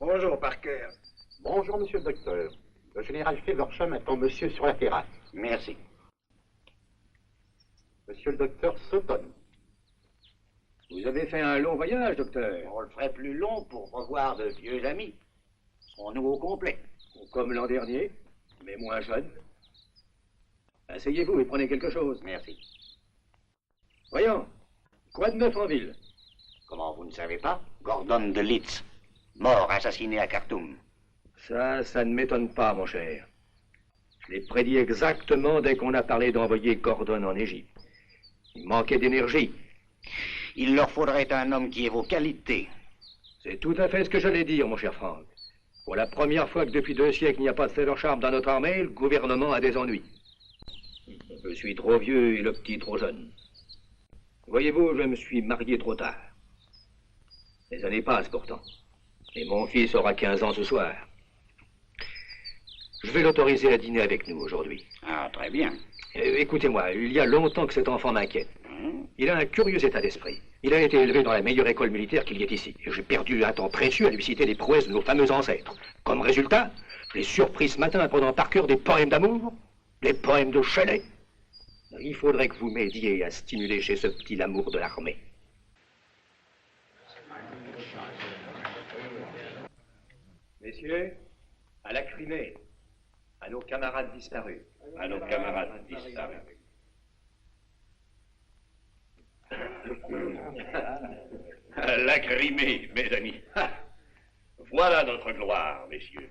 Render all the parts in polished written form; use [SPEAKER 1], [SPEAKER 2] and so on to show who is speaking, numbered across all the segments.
[SPEAKER 1] Bonjour, Parker.
[SPEAKER 2] Bonjour, monsieur le docteur. Le général Feversham attend monsieur sur la terrasse.
[SPEAKER 3] Merci.
[SPEAKER 2] Monsieur le docteur Sutton.
[SPEAKER 1] Vous avez fait un long voyage, docteur.
[SPEAKER 3] On le ferait plus long pour revoir de vieux amis. Serons-nous au complet?
[SPEAKER 1] Comme l'an dernier, mais moins jeune. Asseyez-vous et prenez quelque chose.
[SPEAKER 3] Merci.
[SPEAKER 1] Voyons, quoi de neuf en ville?
[SPEAKER 3] Comment vous ne savez pas? Gordon de Leeds, mort assassiné à Khartoum.
[SPEAKER 1] Ça ne m'étonne pas, mon cher. Je l'ai prédit exactement dès qu'on a parlé d'envoyer Gordon en Égypte. Il manquait d'énergie.
[SPEAKER 3] Il leur faudrait un homme qui ait vos qualités.
[SPEAKER 1] C'est tout à fait ce que j'allais dire, mon cher Frank. Pour la première fois que depuis 2 siècles, il n'y a pas de Feversham dans notre armée, le gouvernement a des ennuis. Je suis trop vieux et le petit trop jeune. Voyez-vous, je me suis marié trop tard. Les années passent pourtant. Et mon fils aura 15 ans ce soir. Je vais l'autoriser à dîner avec nous aujourd'hui.
[SPEAKER 3] Ah, très bien.
[SPEAKER 1] Écoutez-moi, il y a longtemps que cet enfant m'inquiète. Il a un curieux état d'esprit. Il a été élevé dans la meilleure école militaire qu'il y ait ici. Et j'ai perdu un temps précieux à lui citer les prouesses de nos fameux ancêtres. Comme résultat, je l'ai surpris ce matin apprenant par cœur des poèmes d'amour, des poèmes de Shelley. Il faudrait que vous m'aidiez à stimuler chez ce petit l'amour de l'armée. Messieurs, à la Crimée, à nos camarades disparus.
[SPEAKER 4] À nos camarades disparus. La Crimée, mes amis. Voilà notre gloire, messieurs.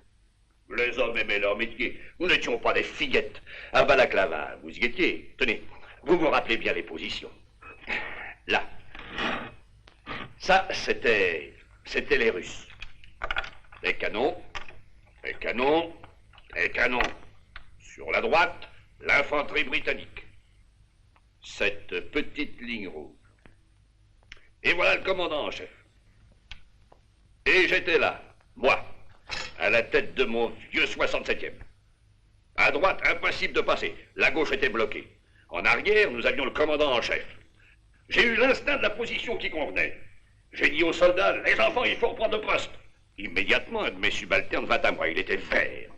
[SPEAKER 4] Les hommes aimaient leur métier. Nous n'étions pas des fillettes. À Balaclava, vous y étiez. Tenez, vous vous rappelez bien les positions. Là. Ça, c'était les Russes. Les canons, les canons, les canons. Sur la droite, l'infanterie britannique. Cette petite ligne rouge. Et voilà le commandant en chef. Et j'étais là, moi, à la tête de mon vieux 67e. À droite, impossible de passer. La gauche était bloquée. En arrière, nous avions le commandant en chef. J'ai eu l'instinct de la position qui convenait. J'ai dit aux soldats, les enfants, il faut reprendre le poste. Immédiatement, un de mes subalternes vint à moi. Il était vert.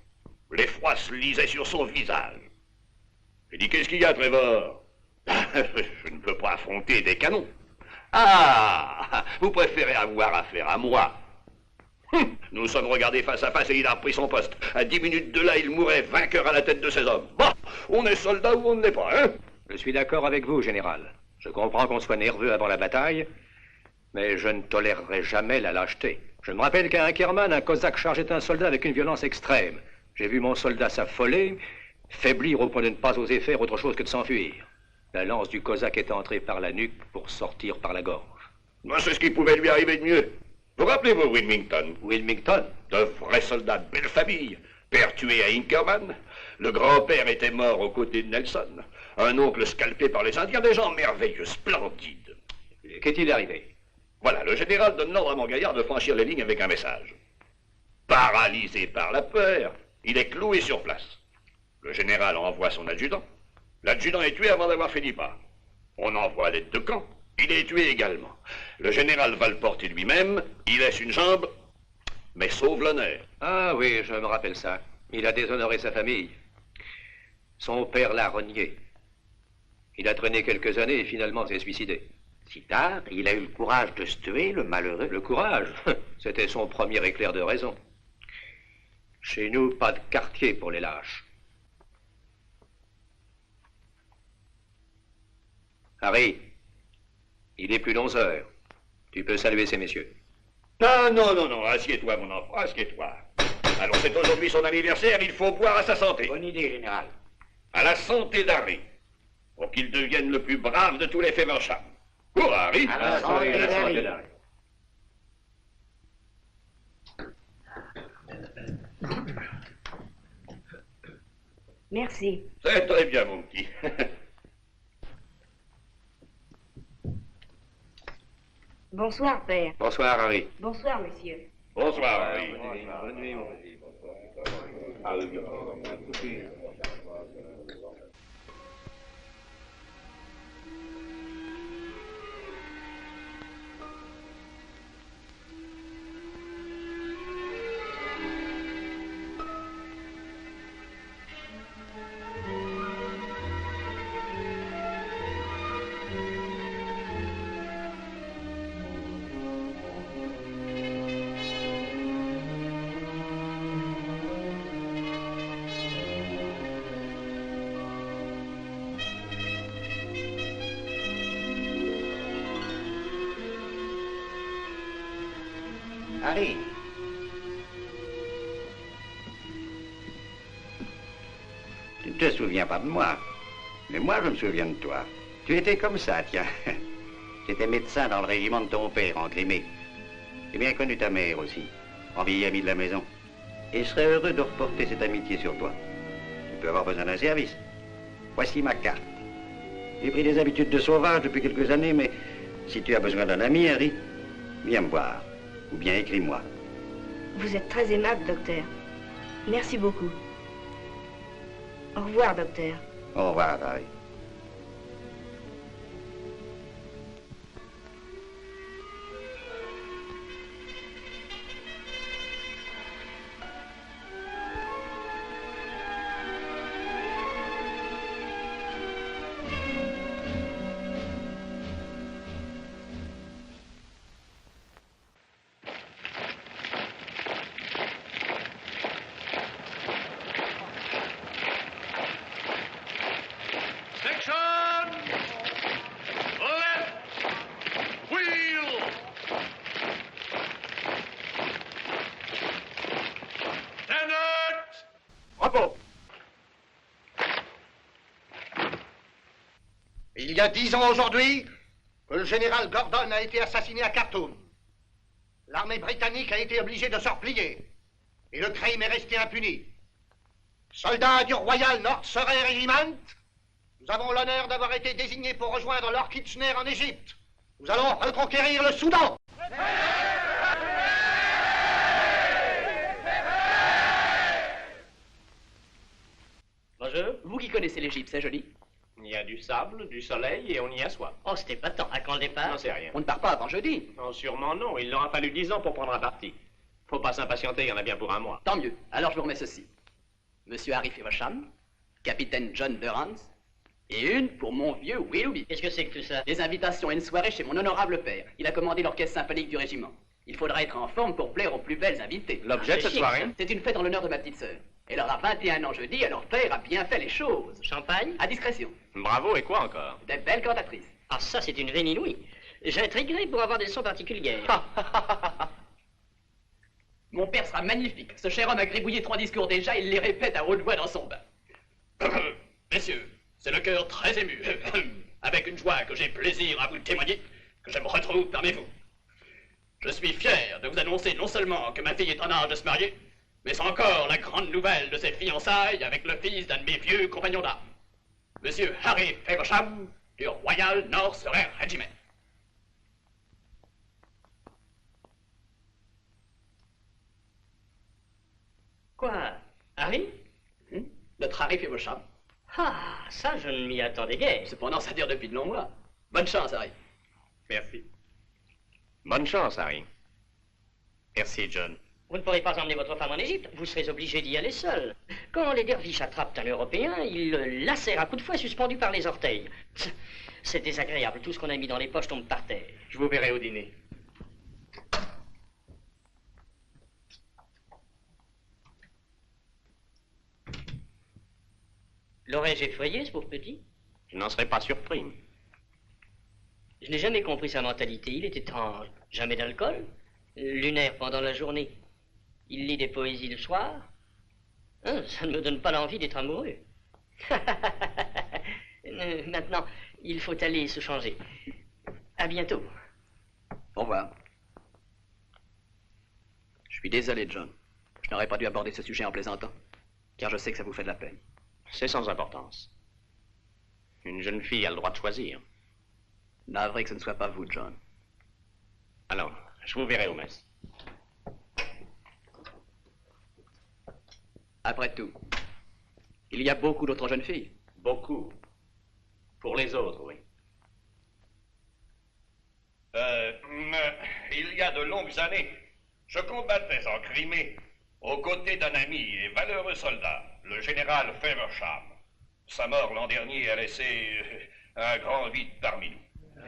[SPEAKER 4] L'effroi se lisait sur son visage. J'ai dit, qu'est-ce qu'il y a, Trevor? Je ne peux pas affronter des canons. Ah, vous préférez avoir affaire à moi. Nous sommes regardés face à face et il a repris son poste. À 10 minutes de là, il mourait vainqueur à la tête de ses hommes. Bon, on est soldat ou on ne l'est pas, hein?
[SPEAKER 1] Je suis d'accord avec vous, général. Je comprends qu'on soit nerveux avant la bataille, mais je ne tolérerai jamais la lâcheté. Je me rappelle qu'à Inkerman, un cosaque chargeait un soldat avec une violence extrême. J'ai vu mon soldat s'affoler, faiblir au point de ne pas oser faire autre chose que de s'enfuir. La lance du cosaque est entrée par la nuque pour sortir par la gorge.
[SPEAKER 4] Moi, c'est ce qui pouvait lui arriver de mieux. Vous rappelez-vous Wilmington?
[SPEAKER 1] Wilmington?
[SPEAKER 4] De vrais soldats de belle famille. Père tué à Inkerman. Le grand-père était mort aux côtés de Nelson. Un oncle scalpé par les Indiens. Des gens merveilleux, splendides.
[SPEAKER 1] Qu'est-il arrivé?
[SPEAKER 4] Voilà, le général donne l'ordre à mon gaillard de franchir les lignes avec un message. Paralysé par la peur, il est cloué sur place. Le général envoie son adjudant. L'adjudant est tué avant d'avoir fini pas. On envoie l'aide de camp. Il est tué également. Le général va le porter lui-même. Il laisse une jambe, mais sauve l'honneur.
[SPEAKER 1] Ah oui, je me rappelle ça. Il a déshonoré sa famille. Son père l'a renié. Il a traîné quelques années et finalement s'est suicidé.
[SPEAKER 3] Si tard, il a eu le courage de se tuer, le malheureux.
[SPEAKER 1] Le courage? C'était son premier éclair de raison. Chez nous, pas de quartier pour les lâches. Harry, il est plus d'11 heures. Tu peux saluer ces messieurs.
[SPEAKER 4] Ah non, non, non, assieds-toi, mon enfant, assieds-toi. Alors, c'est aujourd'hui son anniversaire, il faut boire à sa santé.
[SPEAKER 3] Bonne idée, général.
[SPEAKER 4] À la santé d'Harry, pour qu'il devienne le plus brave de tous les Feversham. Pour Harry.
[SPEAKER 3] À la santé d'Harry.
[SPEAKER 5] Merci.
[SPEAKER 4] C'est très bien, mon petit.
[SPEAKER 5] Bonsoir, père.
[SPEAKER 1] Bonsoir, Harry.
[SPEAKER 5] Bonsoir, monsieur.
[SPEAKER 4] Bonsoir, Harry.
[SPEAKER 1] Bonne nuit, mon petit.
[SPEAKER 3] Harry. Tu ne te souviens pas de moi, mais moi je me souviens de toi. Tu étais comme ça, tiens. Tu étais médecin dans le régiment de ton père en Crimée. J'ai bien connu ta mère aussi, en vieille amie de la maison. Et je serais heureux de reporter cette amitié sur toi. Tu peux avoir besoin d'un service. Voici ma carte. J'ai pris des habitudes de sauvage depuis quelques années, mais si tu as besoin d'un ami, Harry, viens me voir. Ou bien écris-moi.
[SPEAKER 5] Vous êtes très aimable, docteur. Merci beaucoup. Au revoir, docteur.
[SPEAKER 3] Au revoir, Harry.
[SPEAKER 2] Il y a 10 ans aujourd'hui que le général Gordon a été assassiné à Khartoum. L'armée britannique a été obligée de se replier et le crime est resté impuni. Soldats du Royal North Surrey Regiment, nous avons l'honneur d'avoir été désignés pour rejoindre Lord Kitchener en Égypte. Nous allons reconquérir le Soudan.
[SPEAKER 6] Bonjour. Vous qui connaissez l'Égypte, c'est joli.
[SPEAKER 7] Il y a du sable, du soleil et on y assoit.
[SPEAKER 6] Oh, c'était pas tant. À quand le départ?
[SPEAKER 7] J'en sais rien.
[SPEAKER 6] On ne part pas avant jeudi.
[SPEAKER 7] Non, sûrement non. Il leur a fallu 10 ans pour prendre un parti. Faut pas s'impatienter, il y en a bien pour un mois.
[SPEAKER 6] Tant mieux. Alors je vous remets ceci. Monsieur Harry Feversham, capitaine John Durrance, et une pour mon vieux Willoughby.
[SPEAKER 8] Qu'est-ce que c'est que tout ça?
[SPEAKER 6] Des invitations à une soirée chez mon honorable père. Il a commandé l'orchestre symphonique du régiment. Il faudra être en forme pour plaire aux plus belles invitées.
[SPEAKER 7] L'objet de cette soirée?
[SPEAKER 6] C'est une fête en l'honneur de ma petite sœur. Elle aura 21 ans jeudi, alors père a bien fait les choses.
[SPEAKER 8] Champagne?
[SPEAKER 6] À discrétion.
[SPEAKER 7] Bravo, et quoi encore?
[SPEAKER 6] De belles cantatrices.
[SPEAKER 8] Ah, ça, c'est une veine inouïe. J'intriguerai pour avoir des sons particulières.
[SPEAKER 6] Mon père sera magnifique. Ce cher homme a gribouillé 3 discours déjà, il les répète à haute voix dans son bain.
[SPEAKER 9] Messieurs, c'est le cœur très ému, avec une joie que j'ai plaisir à vous témoigner, que je me retrouve parmi vous. Je suis fier de vous annoncer non seulement que ma fille est en âge de se marier, mais encore la grande nouvelle de ses fiançailles avec le fils d'un de mes vieux compagnons d'armes, Monsieur Harry Feversham, du Royal North Surrey Regiment.
[SPEAKER 8] Quoi? Harry?
[SPEAKER 6] Notre Harry Feversham.
[SPEAKER 8] Ah, ça, je ne m'y attendais guère.
[SPEAKER 6] Cependant, ça dure depuis de longs mois. Bonne chance, Harry.
[SPEAKER 7] Merci. Bonne chance, Harry. Merci, John.
[SPEAKER 8] Vous ne pourrez pas emmener votre femme en Égypte. Vous serez obligé d'y aller seul. Quand les derviches attrapent un Européen, ils le lacèrent à coups de fouet suspendu par les orteils. C'est désagréable. Tout ce qu'on a mis dans les poches tombe par terre.
[SPEAKER 7] Je vous verrai au dîner.
[SPEAKER 8] L'aurais-je effrayé, ce pauvre petit?
[SPEAKER 7] Je n'en serais pas surpris.
[SPEAKER 8] Je n'ai jamais compris sa mentalité. Il est étrange. Jamais d'alcool. Lunaire pendant la journée. Il lit des poésies le soir. Hein, ça ne me donne pas l'envie d'être amoureux. Maintenant, il faut aller se changer. À bientôt.
[SPEAKER 6] Au revoir. Je suis désolé, John. Je n'aurais pas dû aborder ce sujet en plaisantant, car je sais que ça vous fait de la peine.
[SPEAKER 7] C'est sans importance. Une jeune fille a le droit de choisir.
[SPEAKER 6] Navré que ce ne soit pas vous, John.
[SPEAKER 7] Alors, je vous verrai au mess.
[SPEAKER 6] Après tout, il y a beaucoup d'autres jeunes filles.
[SPEAKER 7] Beaucoup. Pour les autres, oui.
[SPEAKER 4] Il y a de longues années, je combattais en Crimée aux côtés d'un ami et valeureux soldat, le général Feversham. Sa mort l'an dernier a laissé un grand vide parmi nous.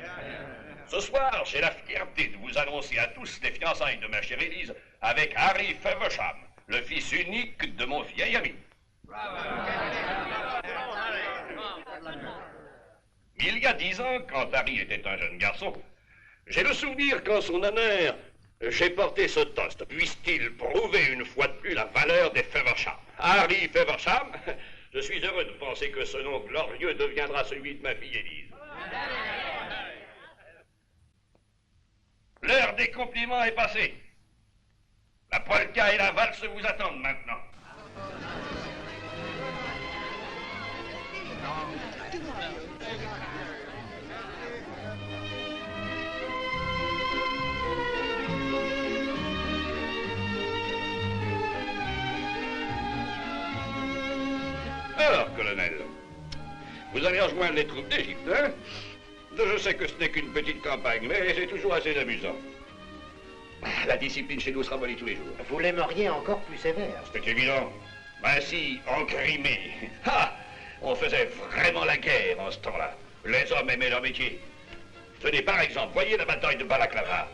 [SPEAKER 4] Ce soir, j'ai la fierté de vous annoncer à tous les fiançailles de ma chère Élise avec Harry Feversham, le fils unique de mon vieil ami. Il y a 10 ans, quand Harry était un jeune garçon, j'ai le souvenir qu'en son honneur, J'ai porté ce toast. Puisse-t-il prouver une fois de plus la valeur des Feversham? Harry Feversham, je suis heureux de penser que ce nom glorieux deviendra celui de ma fille Élise. L'heure des compliments est passée. La polka et la valse vous attendent maintenant. Alors, colonel, vous allez rejoindre les troupes d'Égypte, hein? Je sais que ce n'est qu'une petite campagne, mais c'est toujours assez amusant. La discipline chez nous sera abolie tous les jours.
[SPEAKER 2] Vous l'aimeriez encore plus sévère.
[SPEAKER 4] C'est évident. Ainsi, en Crimée, on faisait vraiment la guerre en ce temps-là. Les hommes aimaient leur métier. Tenez, par exemple, voyez la bataille de Balaklava.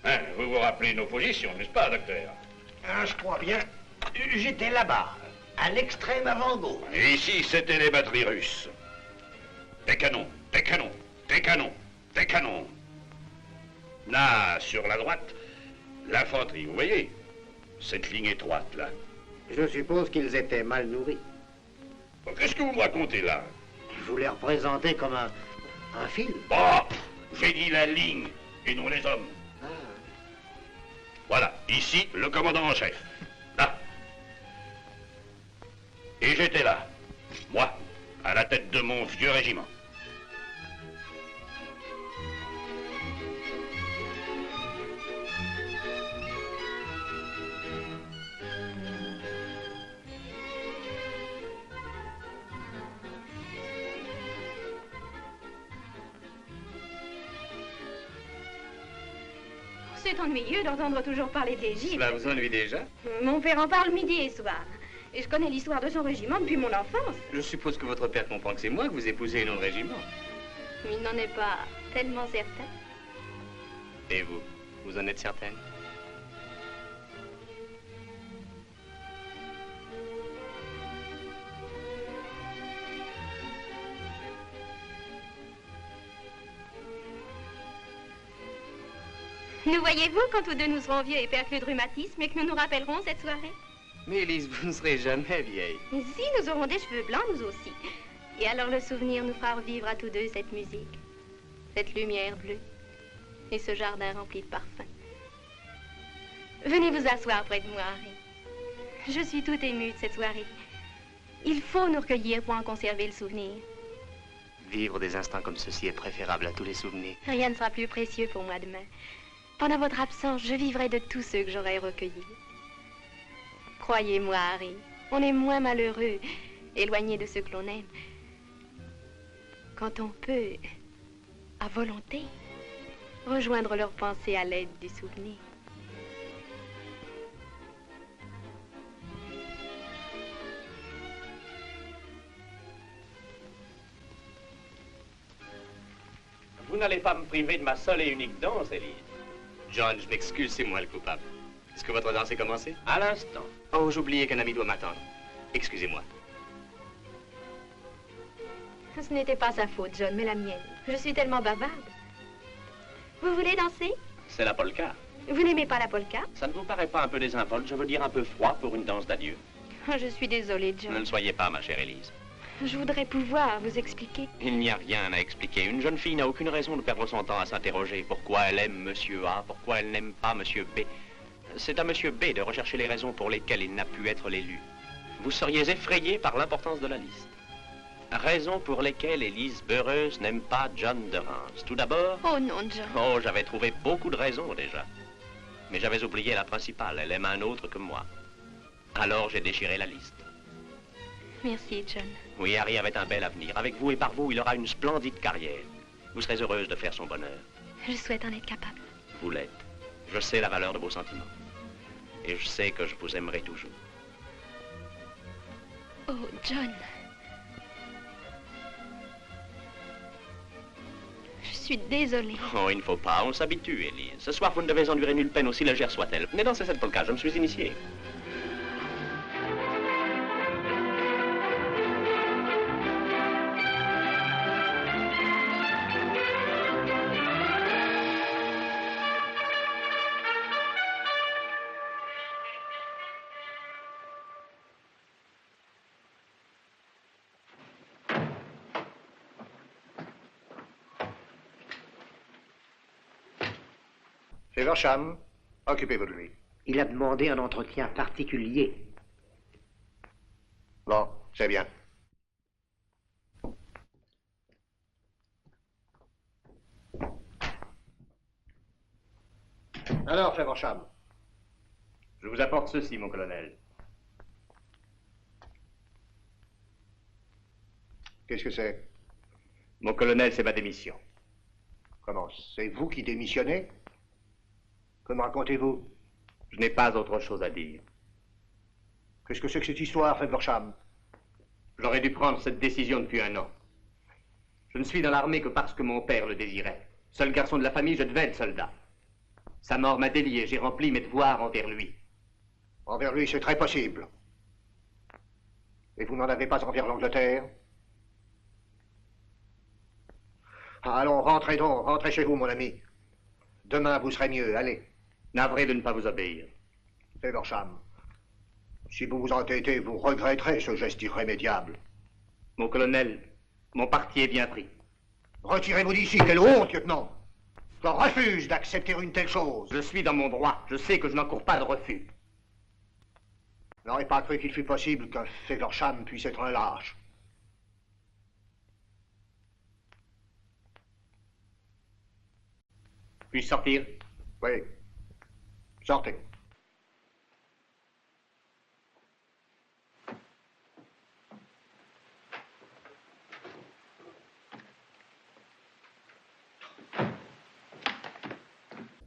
[SPEAKER 4] Hein, vous vous rappelez nos positions, n'est-ce pas, docteur?
[SPEAKER 2] Ah, je crois bien. J'étais là-bas, à l'extrême avant-gauche.
[SPEAKER 4] Et ici, c'était les batteries russes. Des canons, des canons, des canons, des canons. Là, sur la droite, l'infanterie, vous voyez? Cette ligne étroite, là.
[SPEAKER 2] Je suppose qu'ils étaient mal nourris.
[SPEAKER 4] Bon, qu'est-ce que vous me racontez, là?
[SPEAKER 2] Je vous les représentais comme un film.
[SPEAKER 4] Oh, j'ai dit la ligne, et non les hommes.
[SPEAKER 2] Ah.
[SPEAKER 4] Voilà, ici, le commandant en chef. Là. Et j'étais là, moi, à la tête de mon vieux régiment.
[SPEAKER 10] C'est ennuyeux d'entendre toujours parler d'Égypte.
[SPEAKER 7] Cela vous ennuie déjà?
[SPEAKER 10] Mon père en parle midi et soir. Et je connais l'histoire de son régiment depuis mon enfance.
[SPEAKER 7] Je suppose que votre père comprend que c'est moi que vous épousez un autre régiment.
[SPEAKER 10] Il n'en est pas tellement certain.
[SPEAKER 7] Et vous? Vous en êtes certaine?
[SPEAKER 10] Nous voyez-vous quand tous deux nous serons vieux et perclus de rhumatisme et que nous nous rappellerons cette soirée?
[SPEAKER 7] Mais Élise, vous ne serez jamais vieille.
[SPEAKER 10] Mais si, nous aurons des cheveux blancs, nous aussi. Et alors le souvenir nous fera revivre à tous deux cette musique, cette lumière bleue et ce jardin rempli de parfums. Venez vous asseoir près de moi, Harry. Je suis toute émue de cette soirée. Il faut nous recueillir pour en conserver le souvenir.
[SPEAKER 7] Vivre des instants comme ceci est préférable à tous les souvenirs.
[SPEAKER 10] Rien ne sera plus précieux pour moi demain. Pendant votre absence, je vivrai de tous ceux que j'aurai recueillis. Croyez-moi, Harry, on est moins malheureux, éloigné de ceux que l'on aime, quand on peut, à volonté, rejoindre leurs pensées à l'aide du souvenir.
[SPEAKER 7] Vous n'allez pas me priver de ma seule et unique danse, Élise. John, je m'excuse, c'est moi le coupable. Est-ce que votre danse est commencée? À l'instant. Oh, j'oubliais qu'un ami doit m'attendre. Excusez-moi.
[SPEAKER 10] Ce n'était pas sa faute, John, mais la mienne. Je suis tellement bavarde. Vous voulez danser?
[SPEAKER 9] C'est la polka.
[SPEAKER 10] Vous n'aimez pas la polka?
[SPEAKER 9] Ça ne vous paraît pas un peu désinvolte, je veux dire un peu froid pour une danse d'adieu?
[SPEAKER 10] Je suis désolée, John.
[SPEAKER 9] Ne le soyez pas, ma chère Élise.
[SPEAKER 10] Je voudrais pouvoir vous expliquer.
[SPEAKER 9] Il n'y a rien à expliquer. Une jeune fille n'a aucune raison de perdre son temps à s'interroger. Pourquoi elle aime Monsieur A? Pourquoi elle n'aime pas Monsieur B? C'est à Monsieur B de rechercher les raisons pour lesquelles il n'a pu être l'élu. Vous seriez effrayé par l'importance de la liste. Raisons pour lesquelles Élise Beureuse n'aime pas John de Reims. Tout d'abord...
[SPEAKER 10] Oh non, John.
[SPEAKER 9] Oh, j'avais trouvé beaucoup de raisons déjà. Mais j'avais oublié la principale. Elle aime un autre que moi. Alors j'ai déchiré la liste.
[SPEAKER 10] Merci, John.
[SPEAKER 9] Oui, Harry avait un bel avenir. Avec vous et par vous, il aura une splendide carrière. Vous serez heureuse de faire son bonheur.
[SPEAKER 10] Je souhaite en être capable.
[SPEAKER 9] Vous l'êtes. Je sais la valeur de vos sentiments. Et je sais que je vous aimerai toujours.
[SPEAKER 10] Oh, John. Je suis désolée.
[SPEAKER 9] Oh, il ne faut pas. On s'habitue, Élise. Ce soir, vous ne devez endurer nulle peine, aussi légère soit-elle. Venez danser cette polka. Je me suis initié.
[SPEAKER 2] Feversham, occupez-vous de lui.
[SPEAKER 11] Il a demandé un entretien particulier.
[SPEAKER 2] Bon, c'est bien. Alors, Feversham.
[SPEAKER 7] Je vous apporte ceci, mon colonel.
[SPEAKER 2] Qu'est-ce que c'est?
[SPEAKER 7] Mon colonel, c'est ma démission.
[SPEAKER 2] Comment? C'est vous qui démissionnez? Que me racontez-vous?
[SPEAKER 7] Je n'ai pas autre chose à dire.
[SPEAKER 2] Qu'est-ce que c'est que cette histoire, Feversham?
[SPEAKER 7] J'aurais dû prendre cette décision depuis 1 an. Je ne suis dans l'armée que parce que mon père le désirait. Seul garçon de la famille, je devais être soldat. Sa mort m'a délié, j'ai rempli mes devoirs envers lui.
[SPEAKER 2] Envers lui, c'est très possible. Et vous n'en avez pas envers l'Angleterre? Allons, rentrez donc, rentrez chez vous, mon ami. Demain, vous serez mieux, allez.
[SPEAKER 7] Navré de ne pas vous obéir.
[SPEAKER 2] Feversham, si vous vous entêtez, vous regretterez ce geste irrémédiable.
[SPEAKER 7] Mon colonel, mon parti est bien pris.
[SPEAKER 2] Retirez-vous d'ici, quelle honte, lieutenant! Je refuse d'accepter une telle chose.
[SPEAKER 7] Je suis dans mon droit, je sais que je n'encours pas de refus.
[SPEAKER 2] Je n'aurais pas cru qu'il fût possible que Feversham puisse être un lâche.
[SPEAKER 7] Puis-je sortir?
[SPEAKER 2] Oui. Sortez.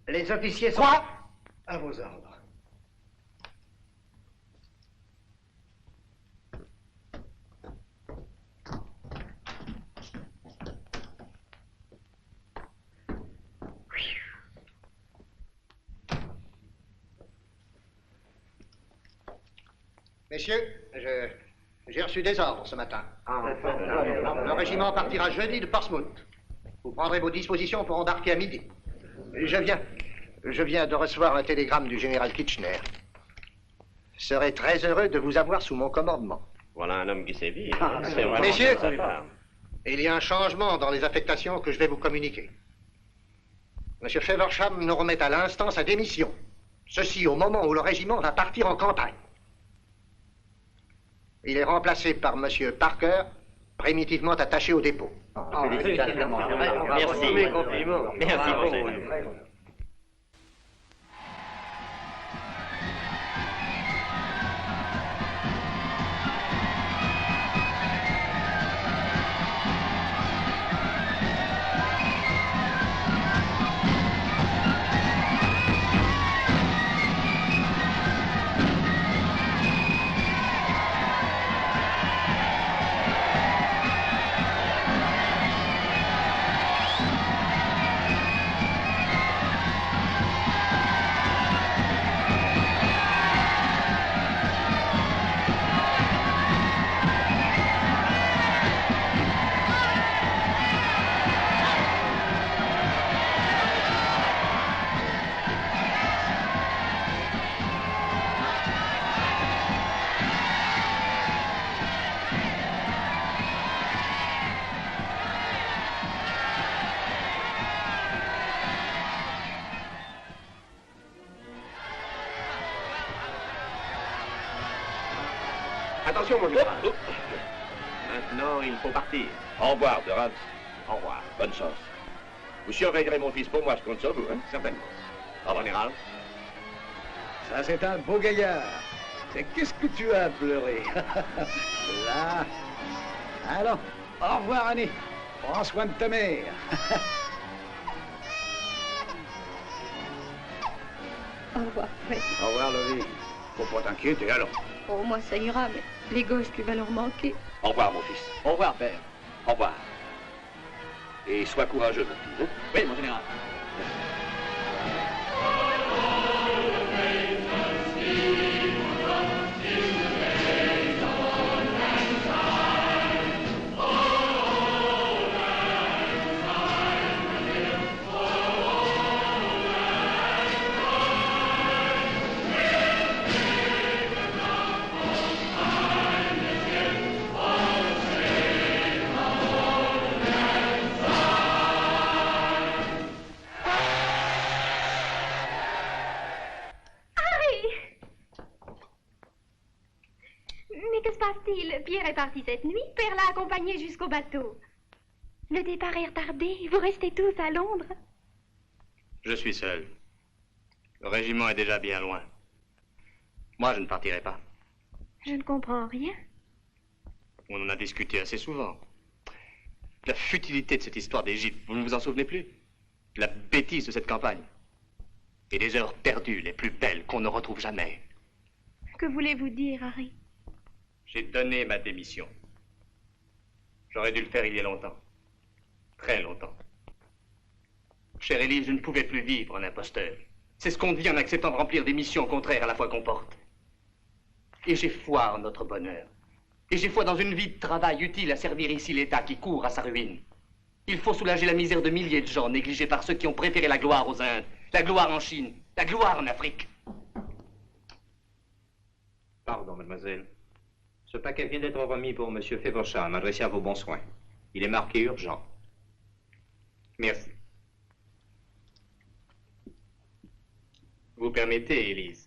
[SPEAKER 11] Les officiers sont...
[SPEAKER 2] Quoi? À vos ordres. Messieurs, j'ai reçu des ordres ce matin. Le régiment partira jeudi de Portsmouth. Vous prendrez vos dispositions pour embarquer à midi. Je viens de recevoir un télégramme du général Kitchener. Je serai très heureux de vous avoir sous mon commandement.
[SPEAKER 7] Voilà un homme qui sévit.
[SPEAKER 2] Messieurs, il y a un changement dans les affectations que je vais vous communiquer. Monsieur Feversham nous remet à l'instant sa démission. Ceci au moment où le régiment va partir en campagne. Il est remplacé par Monsieur Parker, primitivement attaché au dépôt.
[SPEAKER 8] Merci. Merci beaucoup.
[SPEAKER 1] Attention, mon général.
[SPEAKER 7] Maintenant, il faut partir.
[SPEAKER 4] Au revoir, Durant.
[SPEAKER 7] Au revoir.
[SPEAKER 4] Bonne chance. Vous surveillerez mon fils pour moi, je compte sur vous, hein?
[SPEAKER 7] Certainement. Au revoir, général.
[SPEAKER 12] Ça, c'est un beau gaillard. C'est qu'est-ce que tu as pleuré? Là. Allons, au revoir, Annie. Prends soin de ta mère.
[SPEAKER 10] Au revoir, Fred.
[SPEAKER 12] Au revoir, Lovie. Faut pas t'inquiéter, allons.
[SPEAKER 10] Oh, moi, ça ira, mais les gosses, tu vas leur manquer.
[SPEAKER 4] Au revoir, mon fils.
[SPEAKER 7] Au revoir, père.
[SPEAKER 4] Au revoir. Et sois courageux, mon fils, hein?
[SPEAKER 7] Oui, mon général.
[SPEAKER 10] passe-t-il? Pierre est parti cette nuit, Père l'a accompagné jusqu'au bateau. Le départ est retardé, vous restez tous à Londres.
[SPEAKER 7] Je suis seul. Le régiment est déjà bien loin. Moi, je ne partirai pas.
[SPEAKER 10] Je ne comprends rien.
[SPEAKER 7] On en a discuté assez souvent. La futilité de cette histoire d'Égypte, vous ne vous en souvenez plus? La bêtise de cette campagne. Et des heures perdues, les plus belles, qu'on ne retrouve jamais.
[SPEAKER 10] Que voulez-vous dire, Harry?
[SPEAKER 7] J'ai donné ma démission. J'aurais dû le faire il y a longtemps. Très longtemps. Chère Élise, je ne pouvais plus vivre en imposteur. C'est ce qu'on devient en acceptant de remplir des missions contraires à la foi qu'on porte. Et j'ai foi en notre bonheur. Et j'ai foi dans une vie de travail utile à servir ici l'État qui court à sa ruine. Il faut soulager la misère de milliers de gens négligés par ceux qui ont préféré la gloire aux Indes, la gloire en Chine, la gloire en Afrique.
[SPEAKER 1] Pardon, mademoiselle. Ce paquet vient d'être remis pour monsieur Feversham, adressé à vos bons soins. Il est marqué urgent.
[SPEAKER 7] Merci. Vous permettez, Élise?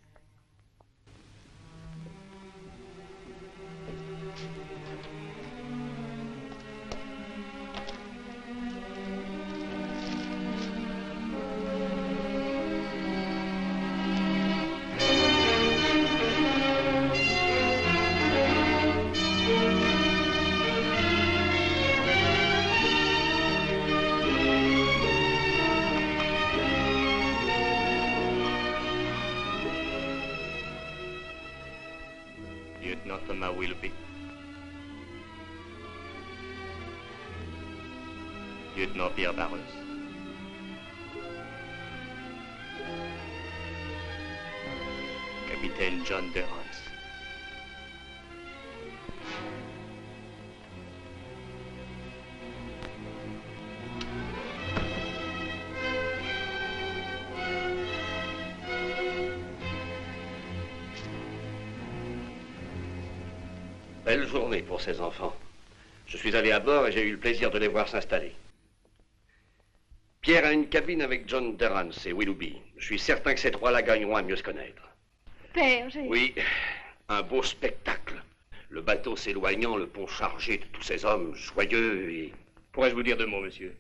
[SPEAKER 7] Lieutenant Thomas Willoughby. Lieutenant Pierre Barreuse. Capitaine John Durrance.
[SPEAKER 4] Belle journée pour ces enfants. Je suis allé à bord et j'ai eu le plaisir de les voir s'installer. Pierre a une cabine avec John Durrance et Willoughby. Je suis certain que ces trois-là gagneront à mieux se connaître.
[SPEAKER 10] Père, j'ai...
[SPEAKER 4] Oui, un beau spectacle. Le bateau s'éloignant, le pont chargé de tous ces hommes joyeux et...
[SPEAKER 7] Pourrais-je vous dire deux mots, monsieur?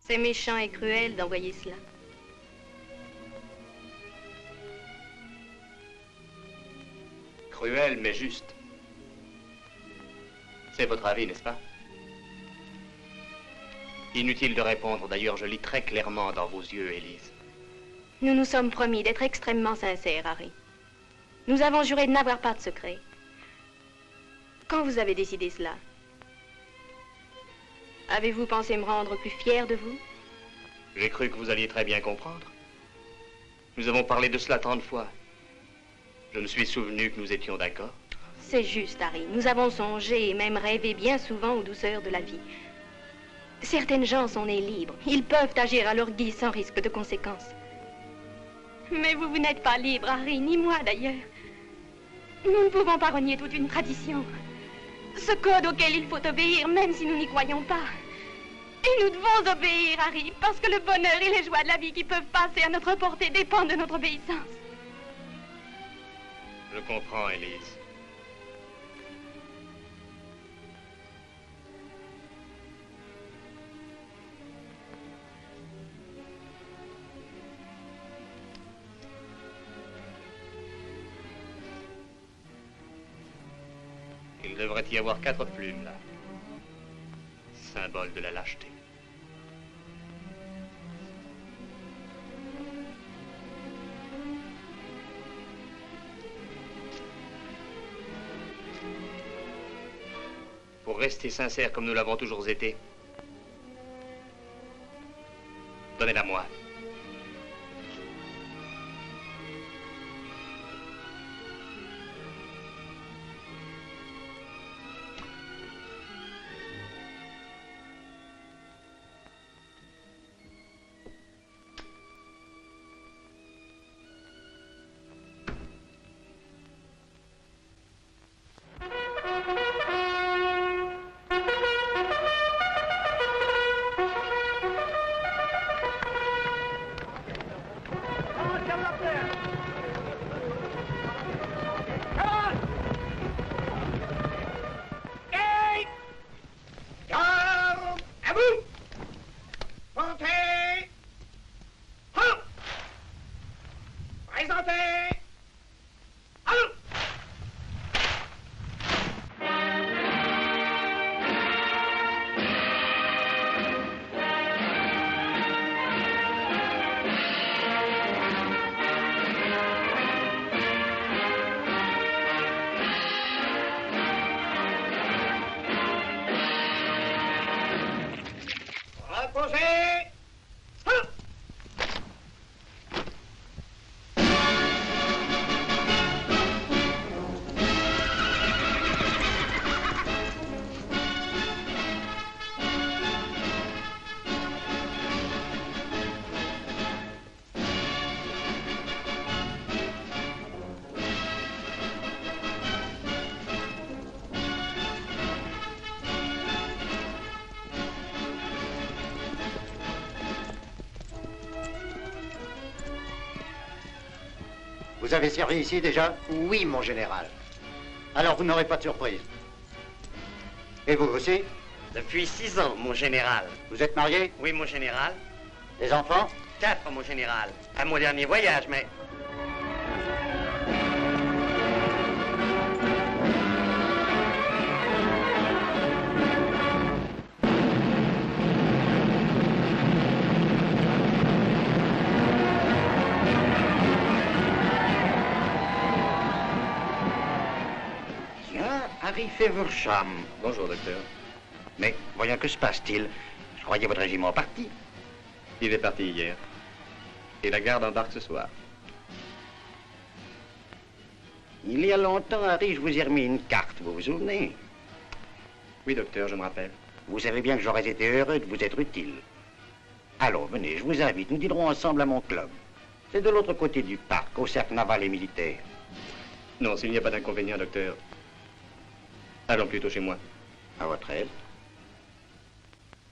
[SPEAKER 5] C'est méchant et cruel d'envoyer cela.
[SPEAKER 7] Cruel, mais juste. C'est votre avis, n'est-ce pas? Inutile de répondre, d'ailleurs, je lis très clairement dans vos yeux, Élise.
[SPEAKER 5] Nous nous sommes promis d'être extrêmement sincères, Harry. Nous avons juré de n'avoir pas de secret. Quand vous avez décidé cela? Avez-vous pensé me rendre plus fière de vous?
[SPEAKER 7] J'ai cru que vous alliez très bien comprendre. Nous avons parlé de cela tant de fois. Je me suis souvenu que nous étions d'accord.
[SPEAKER 5] C'est juste, Harry. Nous avons songé et même rêvé bien souvent aux douceurs de la vie. Certaines gens sont nés libres. Ils peuvent agir à leur guise sans risque de conséquences. Mais vous n'êtes pas libre, Harry, ni moi d'ailleurs. Nous ne pouvons pas renier toute une tradition. Ce code auquel il faut obéir, même si nous n'y croyons pas. Et nous devons obéir, Harry, parce que le bonheur et les joies de la vie qui peuvent passer à notre portée dépendent de notre obéissance.
[SPEAKER 7] Je comprends, Élise. Il devrait y avoir 4 plumes, là. Symbole de la lâcheté. Pour rester sincère comme nous l'avons toujours été, donnez-la moi.
[SPEAKER 3] Vous avez servi ici déjà?
[SPEAKER 11] Oui, mon général.
[SPEAKER 3] Alors vous n'aurez pas de surprise. Et vous aussi?
[SPEAKER 6] Depuis 6 ans, mon général.
[SPEAKER 3] Vous êtes marié?
[SPEAKER 6] Oui, mon général.
[SPEAKER 3] Des enfants?
[SPEAKER 6] 4, mon général. À mon dernier voyage, mais...
[SPEAKER 3] Harry Feversham.
[SPEAKER 7] Bonjour, docteur.
[SPEAKER 3] Mais voyons, que se passe-t-il? Je croyais votre régiment parti.
[SPEAKER 7] Il est parti hier. Et la garde embarque ce soir.
[SPEAKER 3] Il y a longtemps, Harry, je vous ai remis une carte, vous vous souvenez?
[SPEAKER 7] Oui, docteur, je me rappelle.
[SPEAKER 3] Vous savez bien que j'aurais été heureux de vous être utile. Alors, venez, je vous invite, nous dînerons ensemble à mon club. C'est de l'autre côté du parc, au cercle naval et militaire.
[SPEAKER 7] Non, s'il n'y a pas d'inconvénient, docteur. Allons plutôt chez moi.
[SPEAKER 3] À votre aise.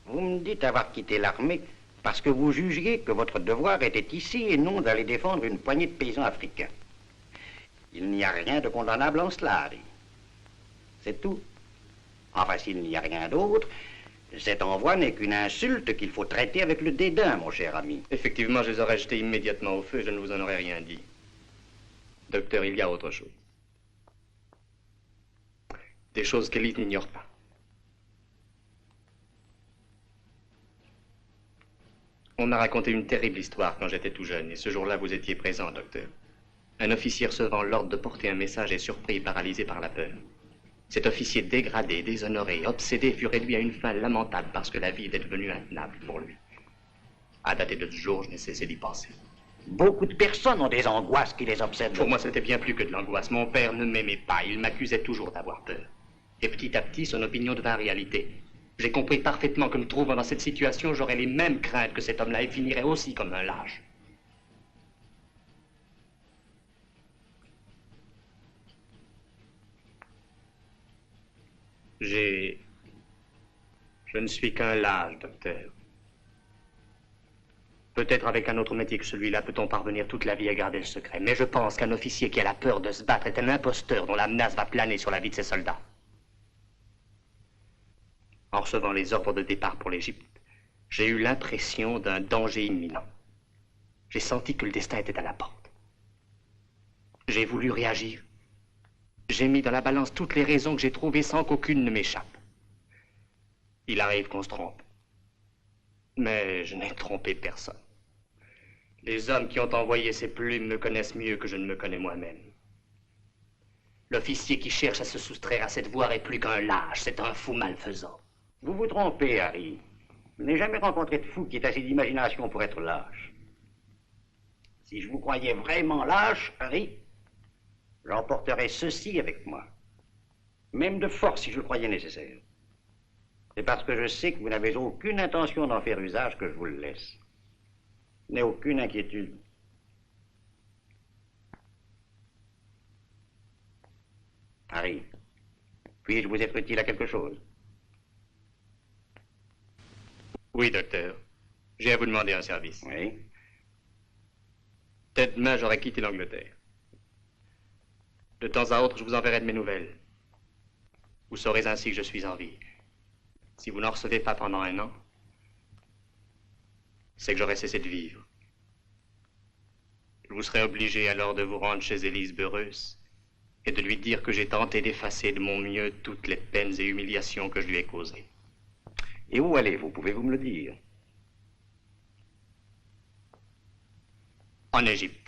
[SPEAKER 3] Vous me dites avoir quitté l'armée parce que vous jugiez que votre devoir était ici et non d'aller défendre une poignée de paysans africains. Il n'y a rien de condamnable en cela, Harry. C'est tout. Enfin, s'il n'y a rien d'autre, cet envoi n'est qu'une insulte qu'il faut traiter avec le dédain, mon cher ami.
[SPEAKER 7] Effectivement, je les aurais jetés immédiatement au feu et je ne vous en aurais rien dit. Docteur, il y a autre chose. Des choses qu'Élise n'ignore pas. On m'a raconté une terrible histoire quand j'étais tout jeune, et ce jour-là, vous étiez présent, docteur. Un officier recevant l'ordre de porter un message est surpris et paralysé par la peur. Cet officier dégradé, déshonoré, obsédé, fut réduit à une fin lamentable parce que la vie était devenue intenable pour lui. À dater de ce jour, je n'ai cessé d'y penser.
[SPEAKER 3] Beaucoup de personnes ont des angoisses qui les obsèdent.
[SPEAKER 7] Pour moi, c'était bien plus que de l'angoisse. Mon père ne m'aimait pas. Il m'accusait toujours d'avoir peur. Et petit à petit, son opinion devint réalité. J'ai compris parfaitement que me trouvant dans cette situation, j'aurais les mêmes craintes que cet homme-là et finirais aussi comme un lâche. Je ne suis qu'un lâche, docteur. Peut-être avec un autre métier que celui-là, peut-on parvenir toute la vie à garder le secret. Mais je pense qu'un officier qui a la peur de se battre est un imposteur dont la menace va planer sur la vie de ses soldats. En recevant les ordres de départ pour l'Égypte, j'ai eu l'impression d'un danger imminent. J'ai senti que le destin était à la porte. J'ai voulu réagir. J'ai mis dans la balance toutes les raisons que j'ai trouvées sans qu'aucune ne m'échappe. Il arrive qu'on se trompe. Mais je n'ai trompé personne. Les hommes qui ont envoyé ces plumes me connaissent mieux que je ne me connais moi-même. L'officier qui cherche à se soustraire à cette voie n'est plus qu'un lâche, c'est un fou malfaisant.
[SPEAKER 3] Vous vous trompez, Harry. Je n'ai jamais rencontré de fou qui ait assez d'imagination pour être lâche. Si je vous croyais vraiment lâche, Harry, j'emporterais ceci avec moi. Même de force si je le croyais nécessaire. C'est parce que je sais que vous n'avez aucune intention d'en faire usage que je vous le laisse. Je n'ai aucune inquiétude. Harry, puis-je vous être utile à quelque chose?
[SPEAKER 7] Oui, docteur. J'ai à vous demander un service.
[SPEAKER 3] Oui.
[SPEAKER 7] Dès demain, j'aurai quitté l'Angleterre. De temps à autre, je vous enverrai de mes nouvelles. Vous saurez ainsi que je suis en vie. Si vous n'en recevez pas pendant 1 an, c'est que j'aurai cessé de vivre. Je vous serai obligé alors de vous rendre chez Élise Beurreus et de lui dire que j'ai tenté d'effacer de mon mieux toutes les peines et humiliations que je lui ai causées.
[SPEAKER 3] Et où allez-vous? Pouvez-vous me le dire?
[SPEAKER 7] En Égypte.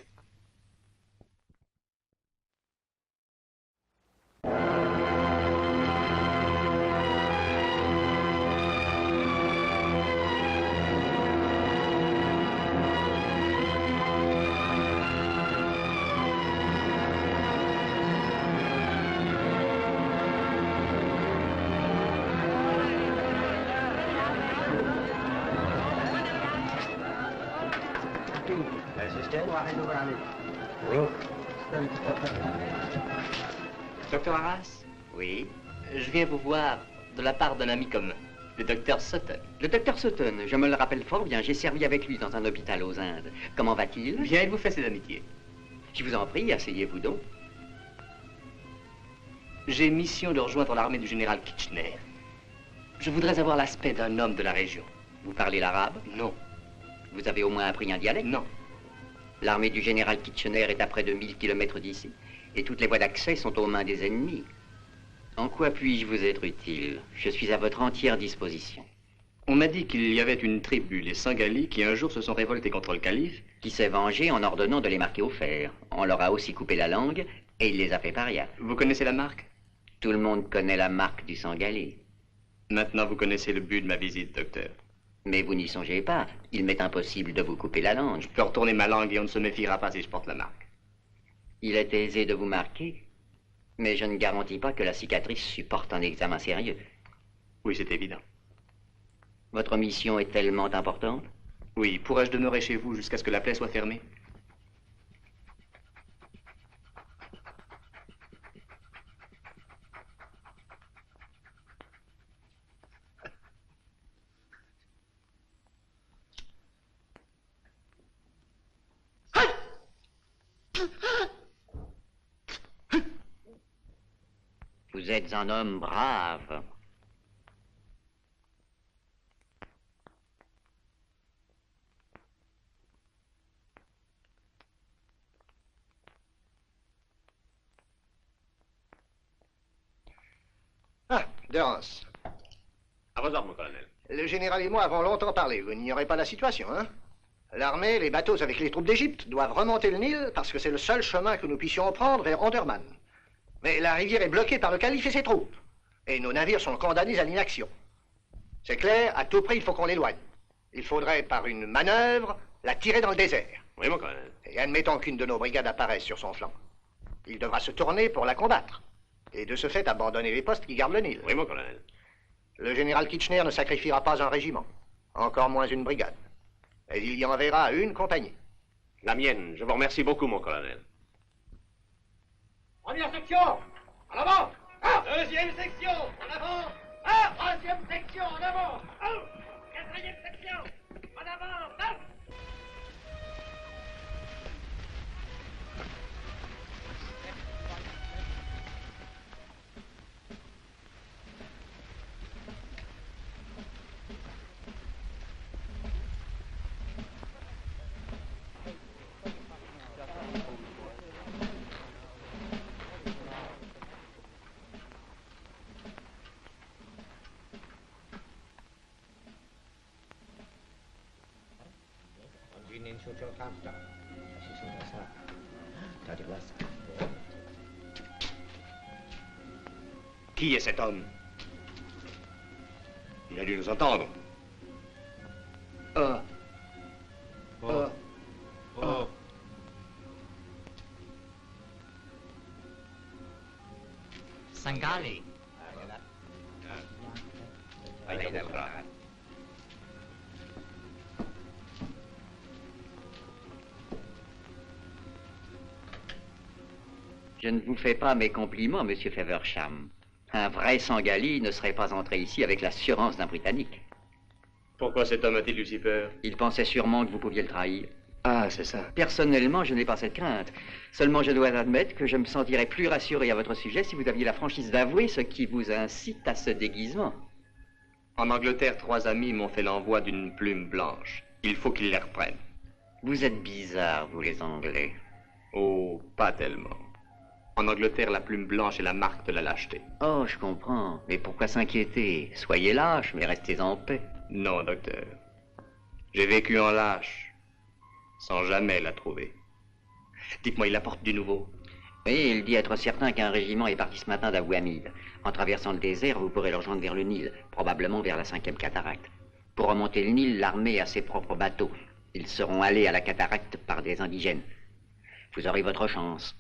[SPEAKER 7] Docteur Arras?
[SPEAKER 6] Oui.
[SPEAKER 8] Je viens vous voir de la part d'un ami commun, le docteur Sutton.
[SPEAKER 6] Le docteur Sutton, je me le rappelle fort bien. J'ai servi avec lui dans un hôpital aux Indes. Comment va-t-il?
[SPEAKER 8] Bien, il vous fait ses amitiés.
[SPEAKER 6] Je vous en prie, asseyez-vous donc.
[SPEAKER 7] J'ai mission de rejoindre l'armée du général Kitchener. Je voudrais avoir l'aspect d'un homme de la région.
[SPEAKER 6] Vous parlez l'arabe?
[SPEAKER 7] Non.
[SPEAKER 6] Vous avez au moins appris un dialecte?
[SPEAKER 7] Non.
[SPEAKER 6] L'armée du général Kitchener est à près de 1000 kilomètres d'ici, et toutes les voies d'accès sont aux mains des ennemis. En quoi puis-je vous être utile? Je suis à votre entière disposition.
[SPEAKER 7] On m'a dit qu'il y avait une tribu, les Sangalis, qui un jour se sont révoltés contre le calife.
[SPEAKER 6] Qui s'est vengé en ordonnant de les marquer au fer. On leur a aussi coupé la langue, et il les a fait parias.
[SPEAKER 7] Vous connaissez la marque?
[SPEAKER 6] Tout le monde connaît la marque du Sangali.
[SPEAKER 7] Maintenant, vous connaissez le but de ma visite, docteur.
[SPEAKER 6] Mais vous n'y songez pas. Il m'est impossible de vous couper la langue.
[SPEAKER 7] Je peux retourner ma langue et on ne se méfiera pas si je porte la marque.
[SPEAKER 6] Il est aisé de vous marquer, mais je ne garantis pas que la cicatrice supporte un examen sérieux.
[SPEAKER 7] Oui, c'est évident.
[SPEAKER 6] Votre mission est tellement importante?
[SPEAKER 7] Oui, pourrais-je demeurer chez vous jusqu'à ce que la plaie soit fermée?
[SPEAKER 6] Vous êtes un homme brave.
[SPEAKER 2] Ah, Durance.
[SPEAKER 9] À vos ordres, mon colonel.
[SPEAKER 2] Le général et moi avons longtemps parlé. Vous n'ignorez pas la situation, hein? L'armée, les bateaux avec les troupes d'Égypte doivent remonter le Nil parce que c'est le seul chemin que nous puissions prendre vers Omdurman. Mais la rivière est bloquée par le calife et ses troupes. Et nos navires sont condamnés à l'inaction. C'est clair, à tout prix, il faut qu'on l'éloigne. Il faudrait, par une manœuvre, la tirer dans le désert.
[SPEAKER 9] Oui, mon colonel.
[SPEAKER 2] Et admettons qu'une de nos brigades apparaisse sur son flanc. Il devra se tourner pour la combattre. Et de ce fait, abandonner les postes qui gardent le Nil.
[SPEAKER 9] Oui, mon colonel.
[SPEAKER 2] Le général Kitchener ne sacrifiera pas un régiment, encore moins une brigade. Et il y enverra une compagnie.
[SPEAKER 9] La mienne. Je vous remercie beaucoup, mon colonel.
[SPEAKER 13] Première section, en avant. Deuxième section, en avant. Troisième section, en avant. Quatrième section, en avant.
[SPEAKER 9] Qui est cet homme? Il a dû nous entendre.
[SPEAKER 14] Sangali.
[SPEAKER 6] Je ne vous fais pas mes compliments, monsieur Feversham. Un vrai Sangali ne serait pas entré ici avec l'assurance d'un Britannique.
[SPEAKER 7] Pourquoi cet homme a-t-il eu si peur?
[SPEAKER 6] Il pensait sûrement que vous pouviez le trahir.
[SPEAKER 7] Ah, c'est ça.
[SPEAKER 6] Personnellement, je n'ai pas cette crainte. Seulement, je dois admettre que je me sentirais plus rassuré à votre sujet si vous aviez la franchise d'avouer ce qui vous incite à ce déguisement.
[SPEAKER 7] En Angleterre, 3 amis m'ont fait l'envoi d'une plume blanche. Il faut qu'ils les reprennent.
[SPEAKER 6] Vous êtes bizarres, vous les Anglais.
[SPEAKER 7] Oh, pas tellement. En Angleterre, la plume blanche est la marque de la lâcheté.
[SPEAKER 6] Oh, je comprends. Mais pourquoi s'inquiéter? Soyez lâches, mais restez en paix.
[SPEAKER 7] Non, docteur. J'ai vécu en lâche, sans jamais la trouver. Dites-moi, il apporte du nouveau?
[SPEAKER 6] Oui, il dit être certain qu'un régiment est parti ce matin d'Abouhamid. En traversant le désert, vous pourrez le rejoindre vers le Nil, probablement vers la 5e cataracte. Pour remonter le Nil, l'armée a ses propres bateaux. Ils seront allés à la cataracte par des indigènes. Vous aurez votre chance.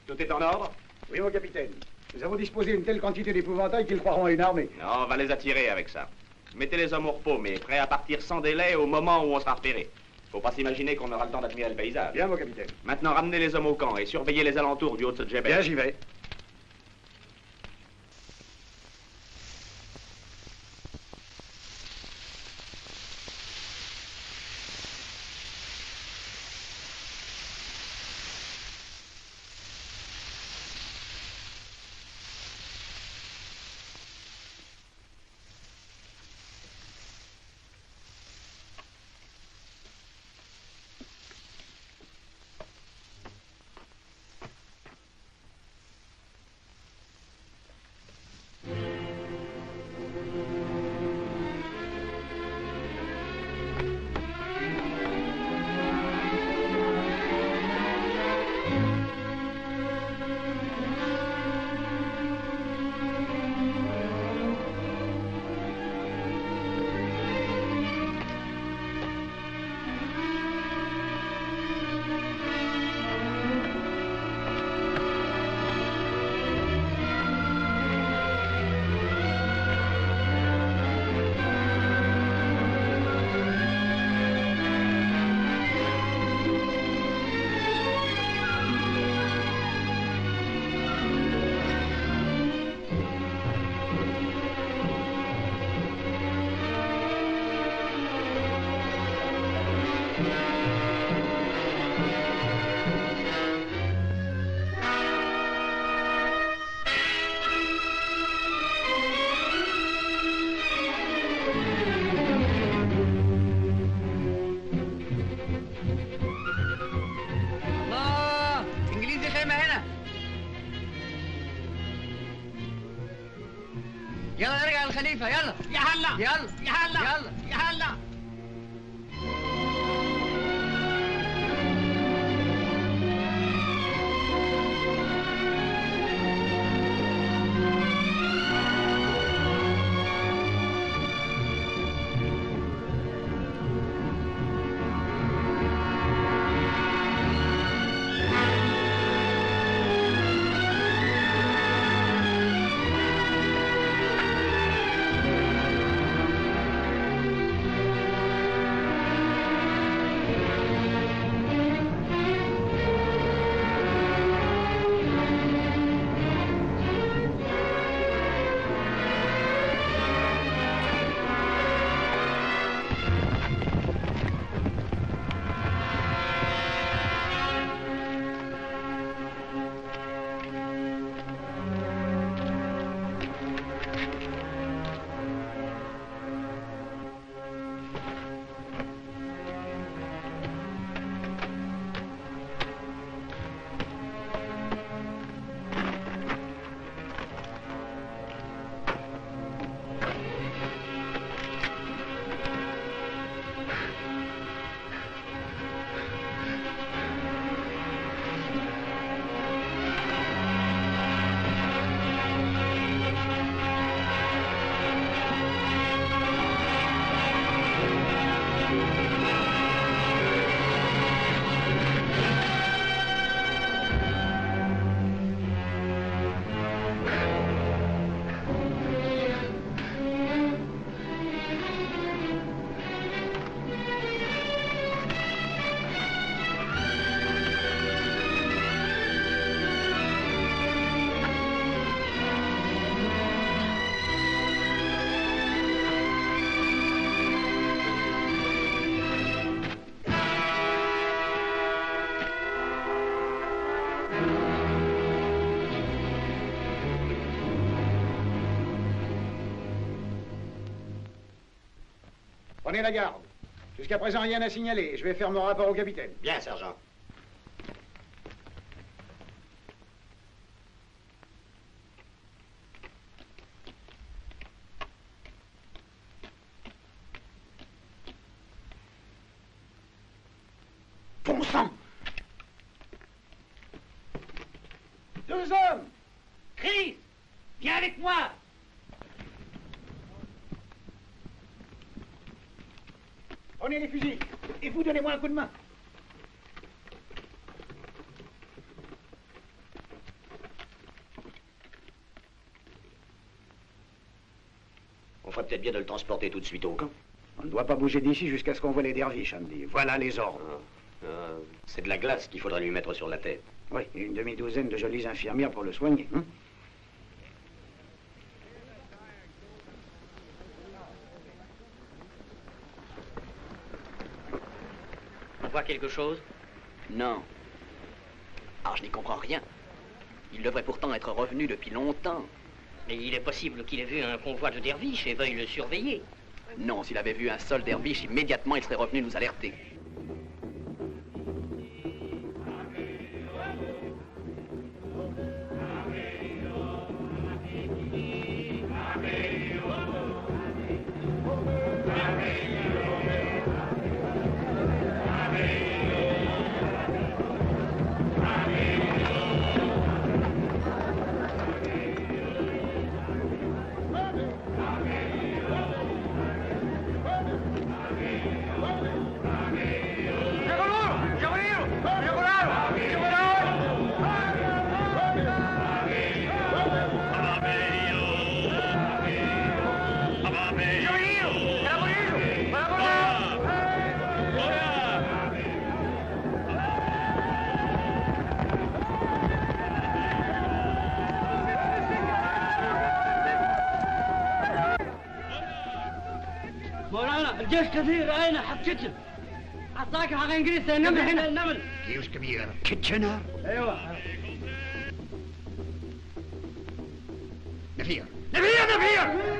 [SPEAKER 9] Tout est en ordre?
[SPEAKER 12] Oui, mon capitaine. Nous avons disposé d'une telle quantité d'épouvantails qu'ils croiront à une armée.
[SPEAKER 9] Non, on va les attirer avec ça. Mettez les hommes au repos, mais prêts à partir sans délai au moment où on sera repéré. Faut pas s'imaginer qu'on aura le temps d'admirer le paysage.
[SPEAKER 12] Bien, mon capitaine.
[SPEAKER 9] Maintenant, ramenez les hommes au camp et surveillez les alentours du Haut-Djebel.
[SPEAKER 12] Bien, j'y vais.
[SPEAKER 13] يلا ارجع الخليفة يلا يا هلا يلا يا هلا يلا يا هلا
[SPEAKER 12] Prenez la garde. Jusqu'à présent, rien à signaler. Je vais faire mon rapport au capitaine.
[SPEAKER 3] Bien, sergent.
[SPEAKER 12] Bon sang! Deux hommes!
[SPEAKER 13] Chris, viens avec moi.
[SPEAKER 12] Prenez les fusils et vous donnez-moi un coup de main.
[SPEAKER 3] ferait peut-être bien de le transporter tout de suite au camp.
[SPEAKER 12] On ne doit pas bouger d'ici jusqu'à ce qu'on voit les derviches, Andy. Voilà les ordres.
[SPEAKER 3] C'est de la glace qu'il faudra lui mettre sur la tête.
[SPEAKER 12] Oui, et une demi-douzaine de jolies infirmières pour le soigner. Hein?
[SPEAKER 8] On voit quelque chose?
[SPEAKER 14] Non. Ah, je n'y comprends rien. Il devrait pourtant être revenu depuis longtemps.
[SPEAKER 8] Mais il est possible qu'il ait vu un convoi de derviches et veuille le surveiller.
[SPEAKER 14] Non, s'il avait vu un seul derviche, immédiatement il serait revenu nous alerter.
[SPEAKER 15] الجيش كثير أين حقتهم؟ عطاك حق إنجليز النمل هنا النمل.
[SPEAKER 2] جيوش كبير. كيتشنر.
[SPEAKER 15] أيوة.
[SPEAKER 2] نفير. نفير نفير.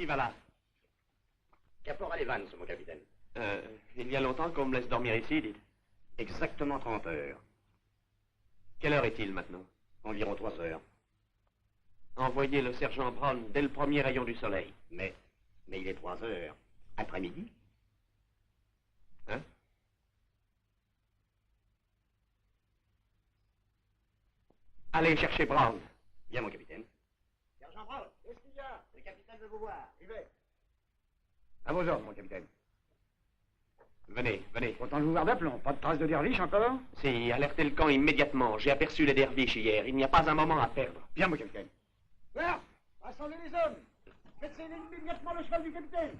[SPEAKER 7] Qui va là?
[SPEAKER 3] Caporal Evans, mon capitaine.
[SPEAKER 7] Il y a longtemps qu'on me laisse dormir ici, dites.
[SPEAKER 3] Exactement 30 heures.
[SPEAKER 7] Quelle heure est-il maintenant?
[SPEAKER 3] Environ 3 heures.
[SPEAKER 7] Envoyez le sergent Brown dès le premier rayon du soleil.
[SPEAKER 3] Mais il est 3 heures. Après-midi?
[SPEAKER 7] Hein? Allez chercher Brown.
[SPEAKER 3] Bien, mon capitaine.
[SPEAKER 2] Sergent Brown, qu'est-ce qu'il y a? Le capitaine veut vous voir. J'y vais.
[SPEAKER 12] À vos ordres, mon capitaine.
[SPEAKER 7] Venez, venez.
[SPEAKER 12] Content de vous voir d'aplomb. Pas de traces de derviches encore?
[SPEAKER 7] Si, alertez le camp immédiatement. J'ai aperçu les derviches hier. Il n'y a pas un moment à perdre.
[SPEAKER 12] Bien, mon capitaine.
[SPEAKER 2] Là, rassemblez les hommes. Faites saigner immédiatement le cheval du capitaine.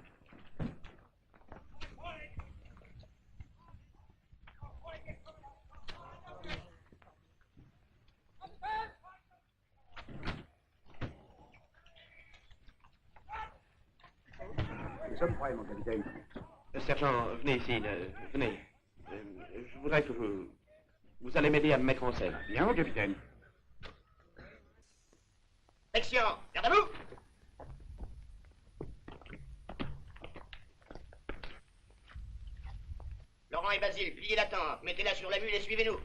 [SPEAKER 12] Nous sommes prêts, mon capitaine.
[SPEAKER 7] Sergent, venez ici, venez. Je voudrais que vous allez m'aider à me mettre en selle.
[SPEAKER 12] Bien, mon capitaine.
[SPEAKER 2] Section, garde à vous. Le
[SPEAKER 8] Laurent et Basile, pliez la tente, mettez-la sur la mule et suivez-nous.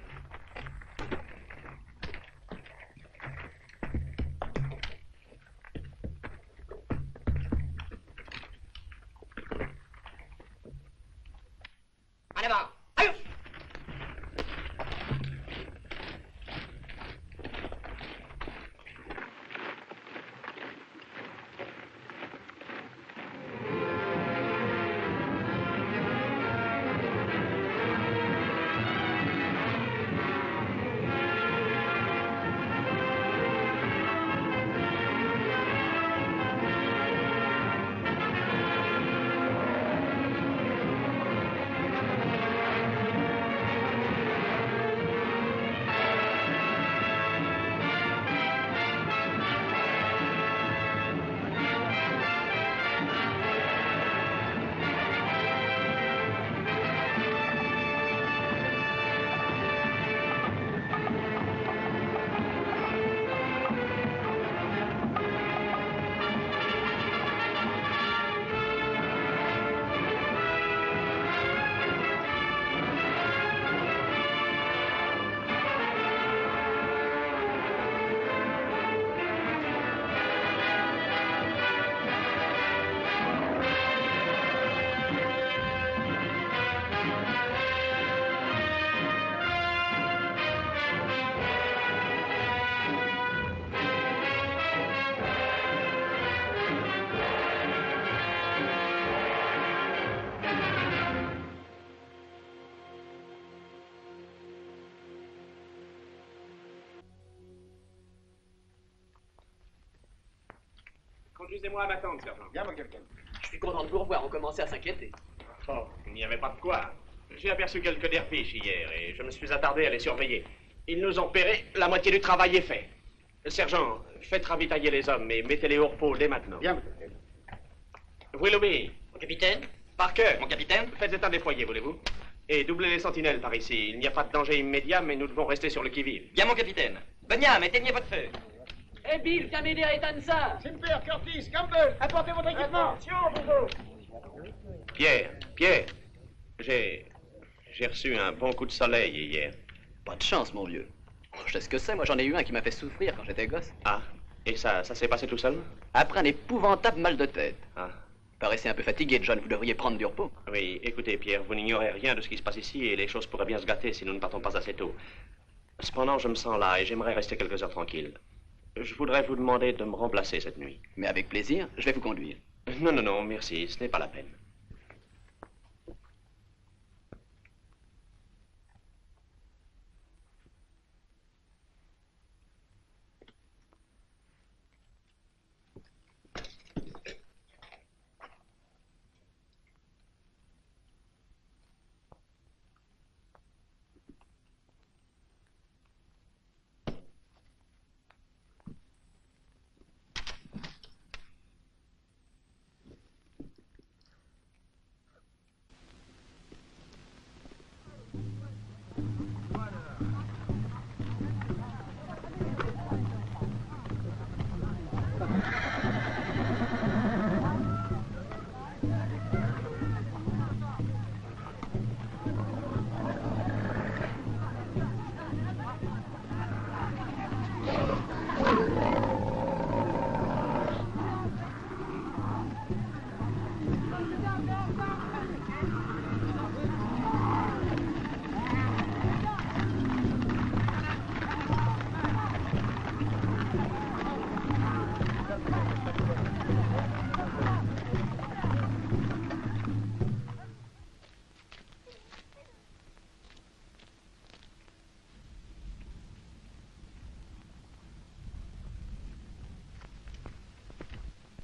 [SPEAKER 8] En avant. Allez.
[SPEAKER 9] Conduisez-moi à ma tente, sergent.
[SPEAKER 2] Bien, mon capitaine.
[SPEAKER 14] Je suis content de vous revoir, on commençait à s'inquiéter.
[SPEAKER 9] Oh, il n'y avait pas de quoi. J'ai aperçu quelques derviches hier et je me suis attardé à les surveiller. Ils nous ont péré, la moitié du travail est fait. Sergent, faites ravitailler les hommes et mettez-les au repos dès maintenant.
[SPEAKER 2] Bien, mon capitaine.
[SPEAKER 8] Willoughby. Mon capitaine.
[SPEAKER 9] Parker.
[SPEAKER 8] Mon capitaine.
[SPEAKER 9] Faites état des foyers, voulez-vous? Et doublez les sentinelles par ici. Il n'y a pas de danger immédiat, mais nous devons rester sur le qui-vive.
[SPEAKER 8] Bien, mon capitaine. Benham, éteignez votre feu.
[SPEAKER 15] Eh Bill, viens m'aider à éteindre ça.
[SPEAKER 13] Simper, Curtis, Campbell, apportez votre équipement. Attention,
[SPEAKER 9] Pierre, j'ai reçu un bon coup de soleil hier.
[SPEAKER 14] Pas de chance, mon vieux. Je sais ce que c'est, moi j'en ai eu un qui m'a fait souffrir quand j'étais gosse.
[SPEAKER 9] Ah, et ça s'est passé tout seul?
[SPEAKER 14] Après un épouvantable mal de tête.
[SPEAKER 9] Ah.
[SPEAKER 14] Paraissez un peu fatigué, John, vous devriez prendre du repos.
[SPEAKER 9] Oui, écoutez, Pierre, vous n'ignorez rien de ce qui se passe ici et les choses pourraient bien se gâter si nous ne partons pas assez tôt. Cependant, je me sens là et j'aimerais rester quelques heures tranquille. Je voudrais vous demander de me remplacer cette nuit.
[SPEAKER 14] Mais avec plaisir, je vais vous conduire.
[SPEAKER 9] Non, merci, ce n'est pas la peine.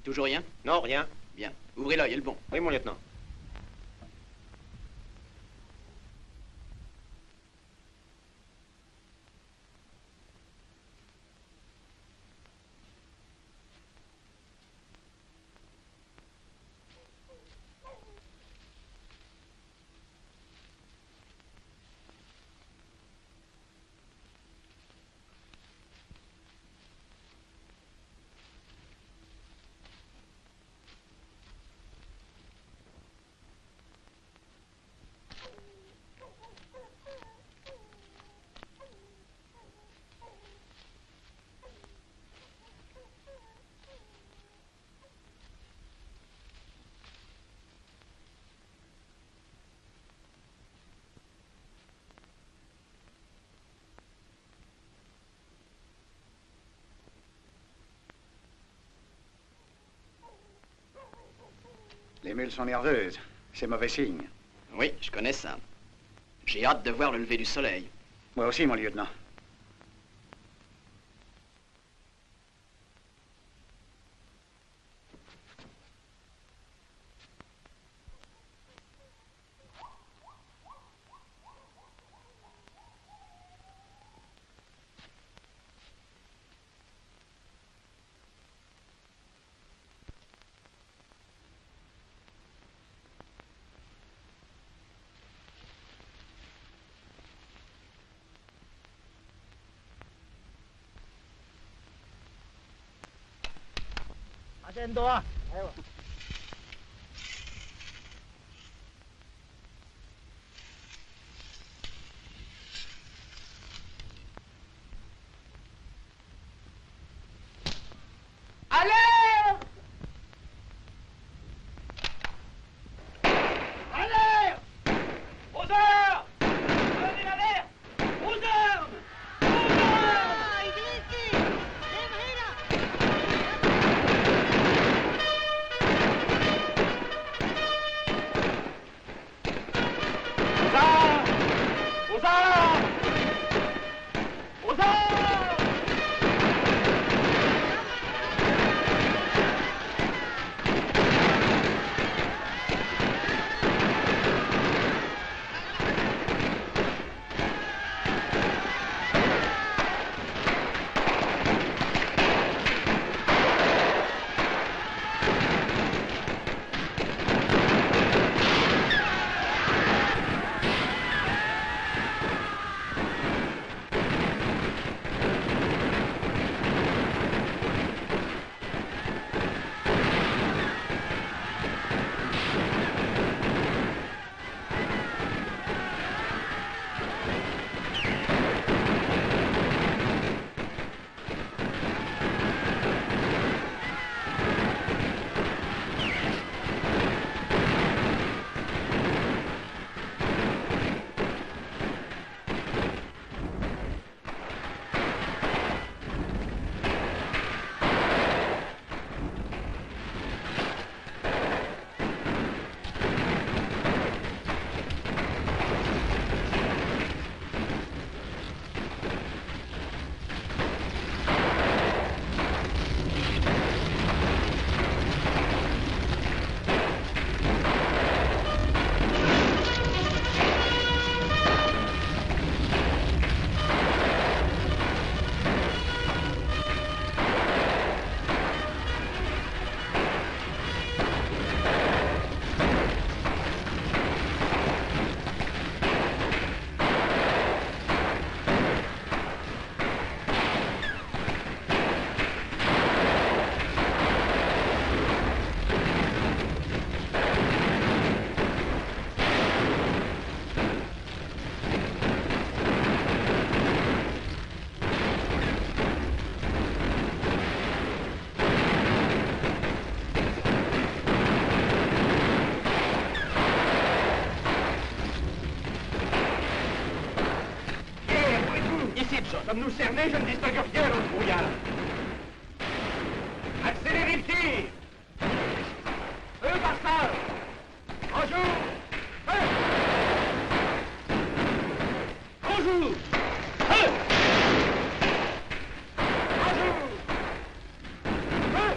[SPEAKER 14] Toujours rien?
[SPEAKER 9] Non, rien.
[SPEAKER 14] Bien. Ouvrez l'œil, il est le bon.
[SPEAKER 9] Oui, mon lieutenant.
[SPEAKER 12] Les mules sont nerveuses. C'est mauvais signe.
[SPEAKER 14] Oui, je connais ça. J'ai hâte de voir le lever du soleil.
[SPEAKER 12] Moi aussi, mon lieutenant.
[SPEAKER 15] Attends-toi.
[SPEAKER 13] Allez! Allez! Aux heures! Prenez la mer! Aux heures! Aux heures! Aux heures! Aux heures!
[SPEAKER 2] Comme nous cerner, je ne distingue rien dans le brouillard. Accélérez le tir. Feu bastard. Bonjour. Feu. Bonjour. Feu. Bonjour. Feu. Feu.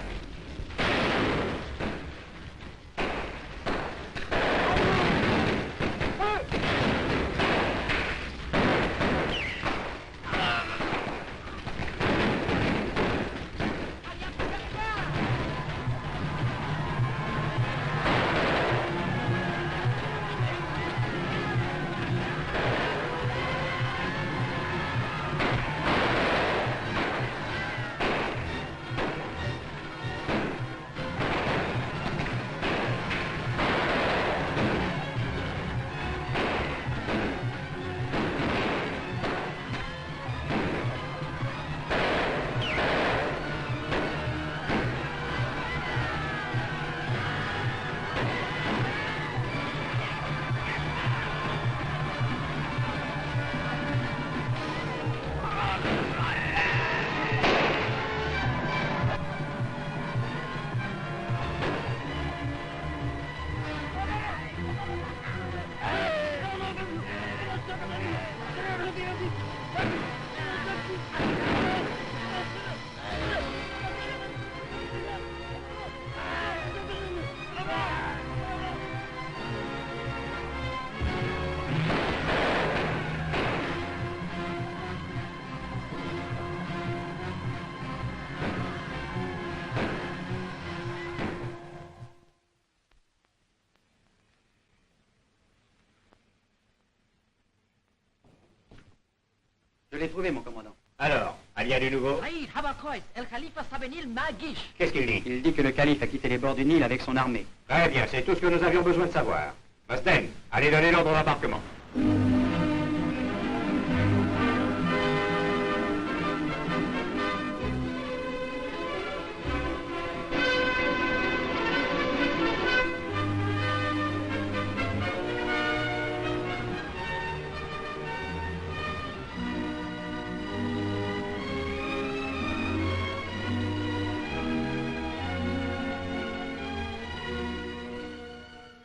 [SPEAKER 16] Je l'ai trouvé, mon commandant.
[SPEAKER 3] Alors, il y a du nouveau?
[SPEAKER 15] Saïd, Habakois, El Khalifa Sabenil Magish.
[SPEAKER 3] Qu'est-ce qu'il dit?
[SPEAKER 16] Il dit que le calife a quitté les bords du Nil avec son armée.
[SPEAKER 3] Très bien, c'est tout ce que nous avions besoin de savoir. Mosten, allez donner l'ordre d'embarquement.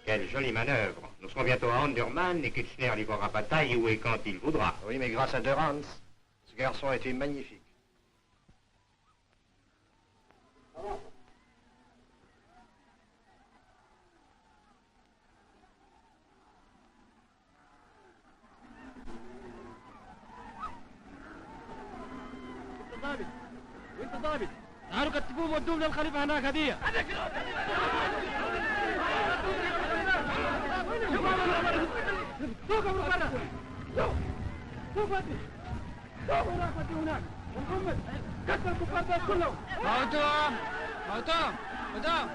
[SPEAKER 3] Quelle jolie manœuvre. Nous serons bientôt à Omdurman et Kitchener n'y fera pas taille où et quand il voudra.
[SPEAKER 2] Oui, mais grâce à Durrance, ce garçon a été magnifique.
[SPEAKER 15] ضابط وانت ضابط تعالوا كتفوهم ودوهم للخليفه هناك هديه سوق من برا سوق ودي سوق هناك ودي هناك محمد كسر الكفار دول كلهم موتوهم موتوهم موتوهم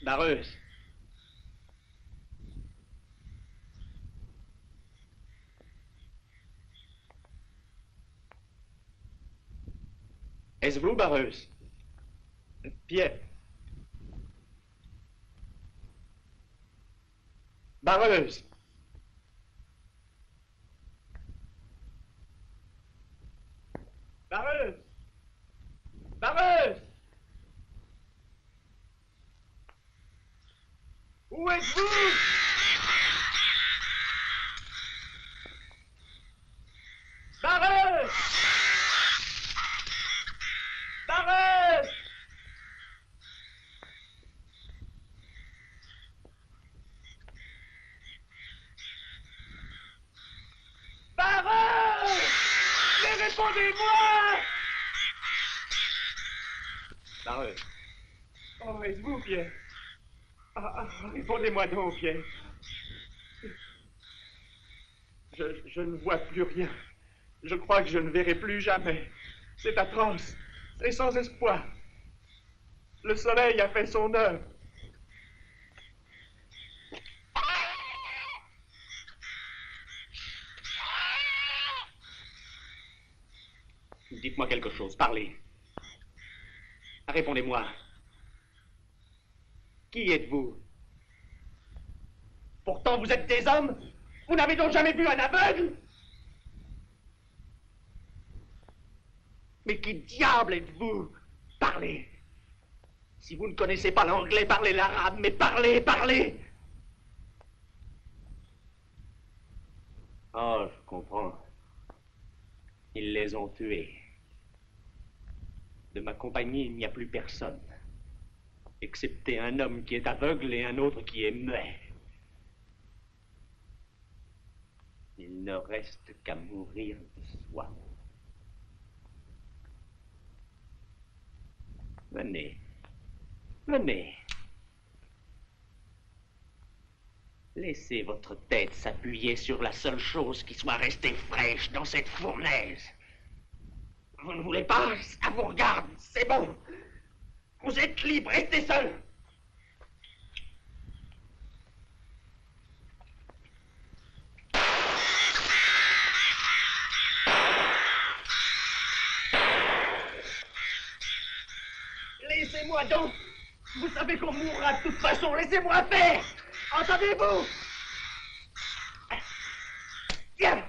[SPEAKER 7] Barreuse. Est-ce vous, Barreuse? Pierre. Barreuse. Barreuse. Barreuse. Où êtes-vous? Barreuse! Barreuse! Barreuse! Mais répondez-moi! Barreuse. Oh, êtes-vous, Pierre? Répondez-moi donc, Pierre. Je ne vois plus rien. Je crois que je ne verrai plus jamais. C'est atroce. C'est sans espoir. Le soleil a fait son œuvre. Dites-moi quelque chose. Parlez. Répondez-moi. Qui êtes-vous?
[SPEAKER 13] pourtant vous êtes des hommes. Vous n'avez donc jamais vu un aveugle? Mais qui diable êtes-vous? Parlez. Si vous ne connaissez pas l'anglais, parlez l'arabe, mais parlez, parlez. Oh, je comprends. Ils les ont tués. De ma compagnie, il n'y a plus personne. Excepté un homme qui est aveugle et un autre qui est muet. Il ne reste qu'à mourir de soif. Venez. Venez. Laissez votre tête s'appuyer sur la seule chose qui soit restée fraîche dans cette fournaise. Vous ne voulez pas? Ça vous regarde, c'est bon. Vous êtes libre, restez seul. Laissez-moi donc. Vous savez qu'on mourra de toute façon. Laissez-moi faire. Entendez-vous? Tiens.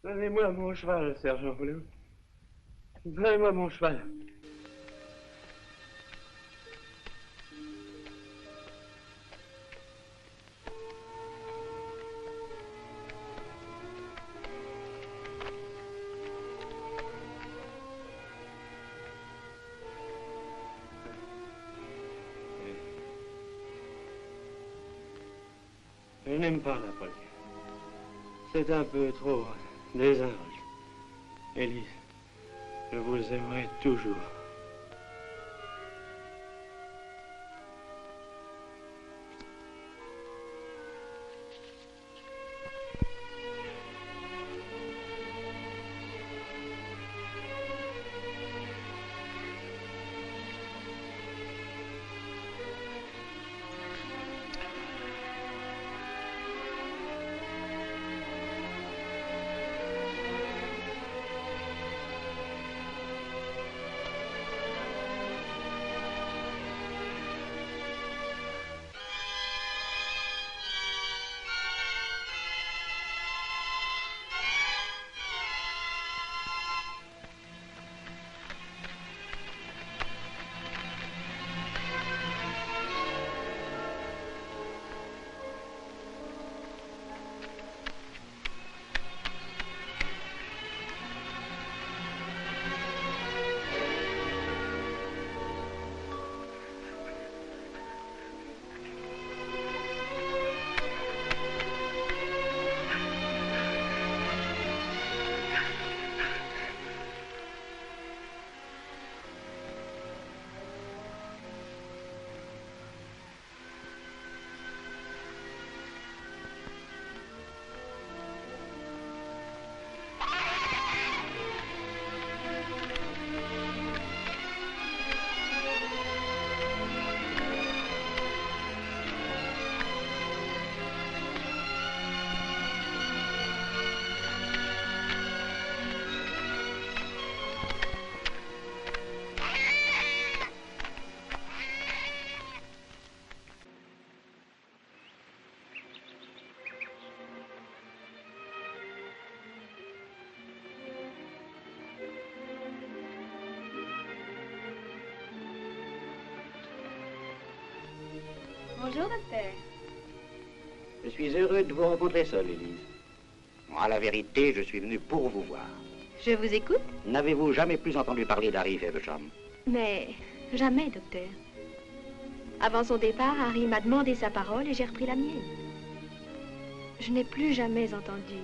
[SPEAKER 13] Donnez-moi mon cheval, sergent, voulez-vous? Donnez-moi mon cheval. Je n'aime pas la police. C'est un peu trop désagréable. Élise, je vous aimerai toujours.
[SPEAKER 10] Bonjour, docteur.
[SPEAKER 3] Je suis heureux de vous rencontrer seule, Élise. À la vérité, je suis venu pour vous voir.
[SPEAKER 10] Je vous écoute?
[SPEAKER 3] N'avez-vous jamais plus entendu parler d'Harry Feversham?
[SPEAKER 10] Mais jamais, docteur. Avant son départ, Harry m'a demandé sa parole et j'ai repris la mienne. Je n'ai plus jamais entendu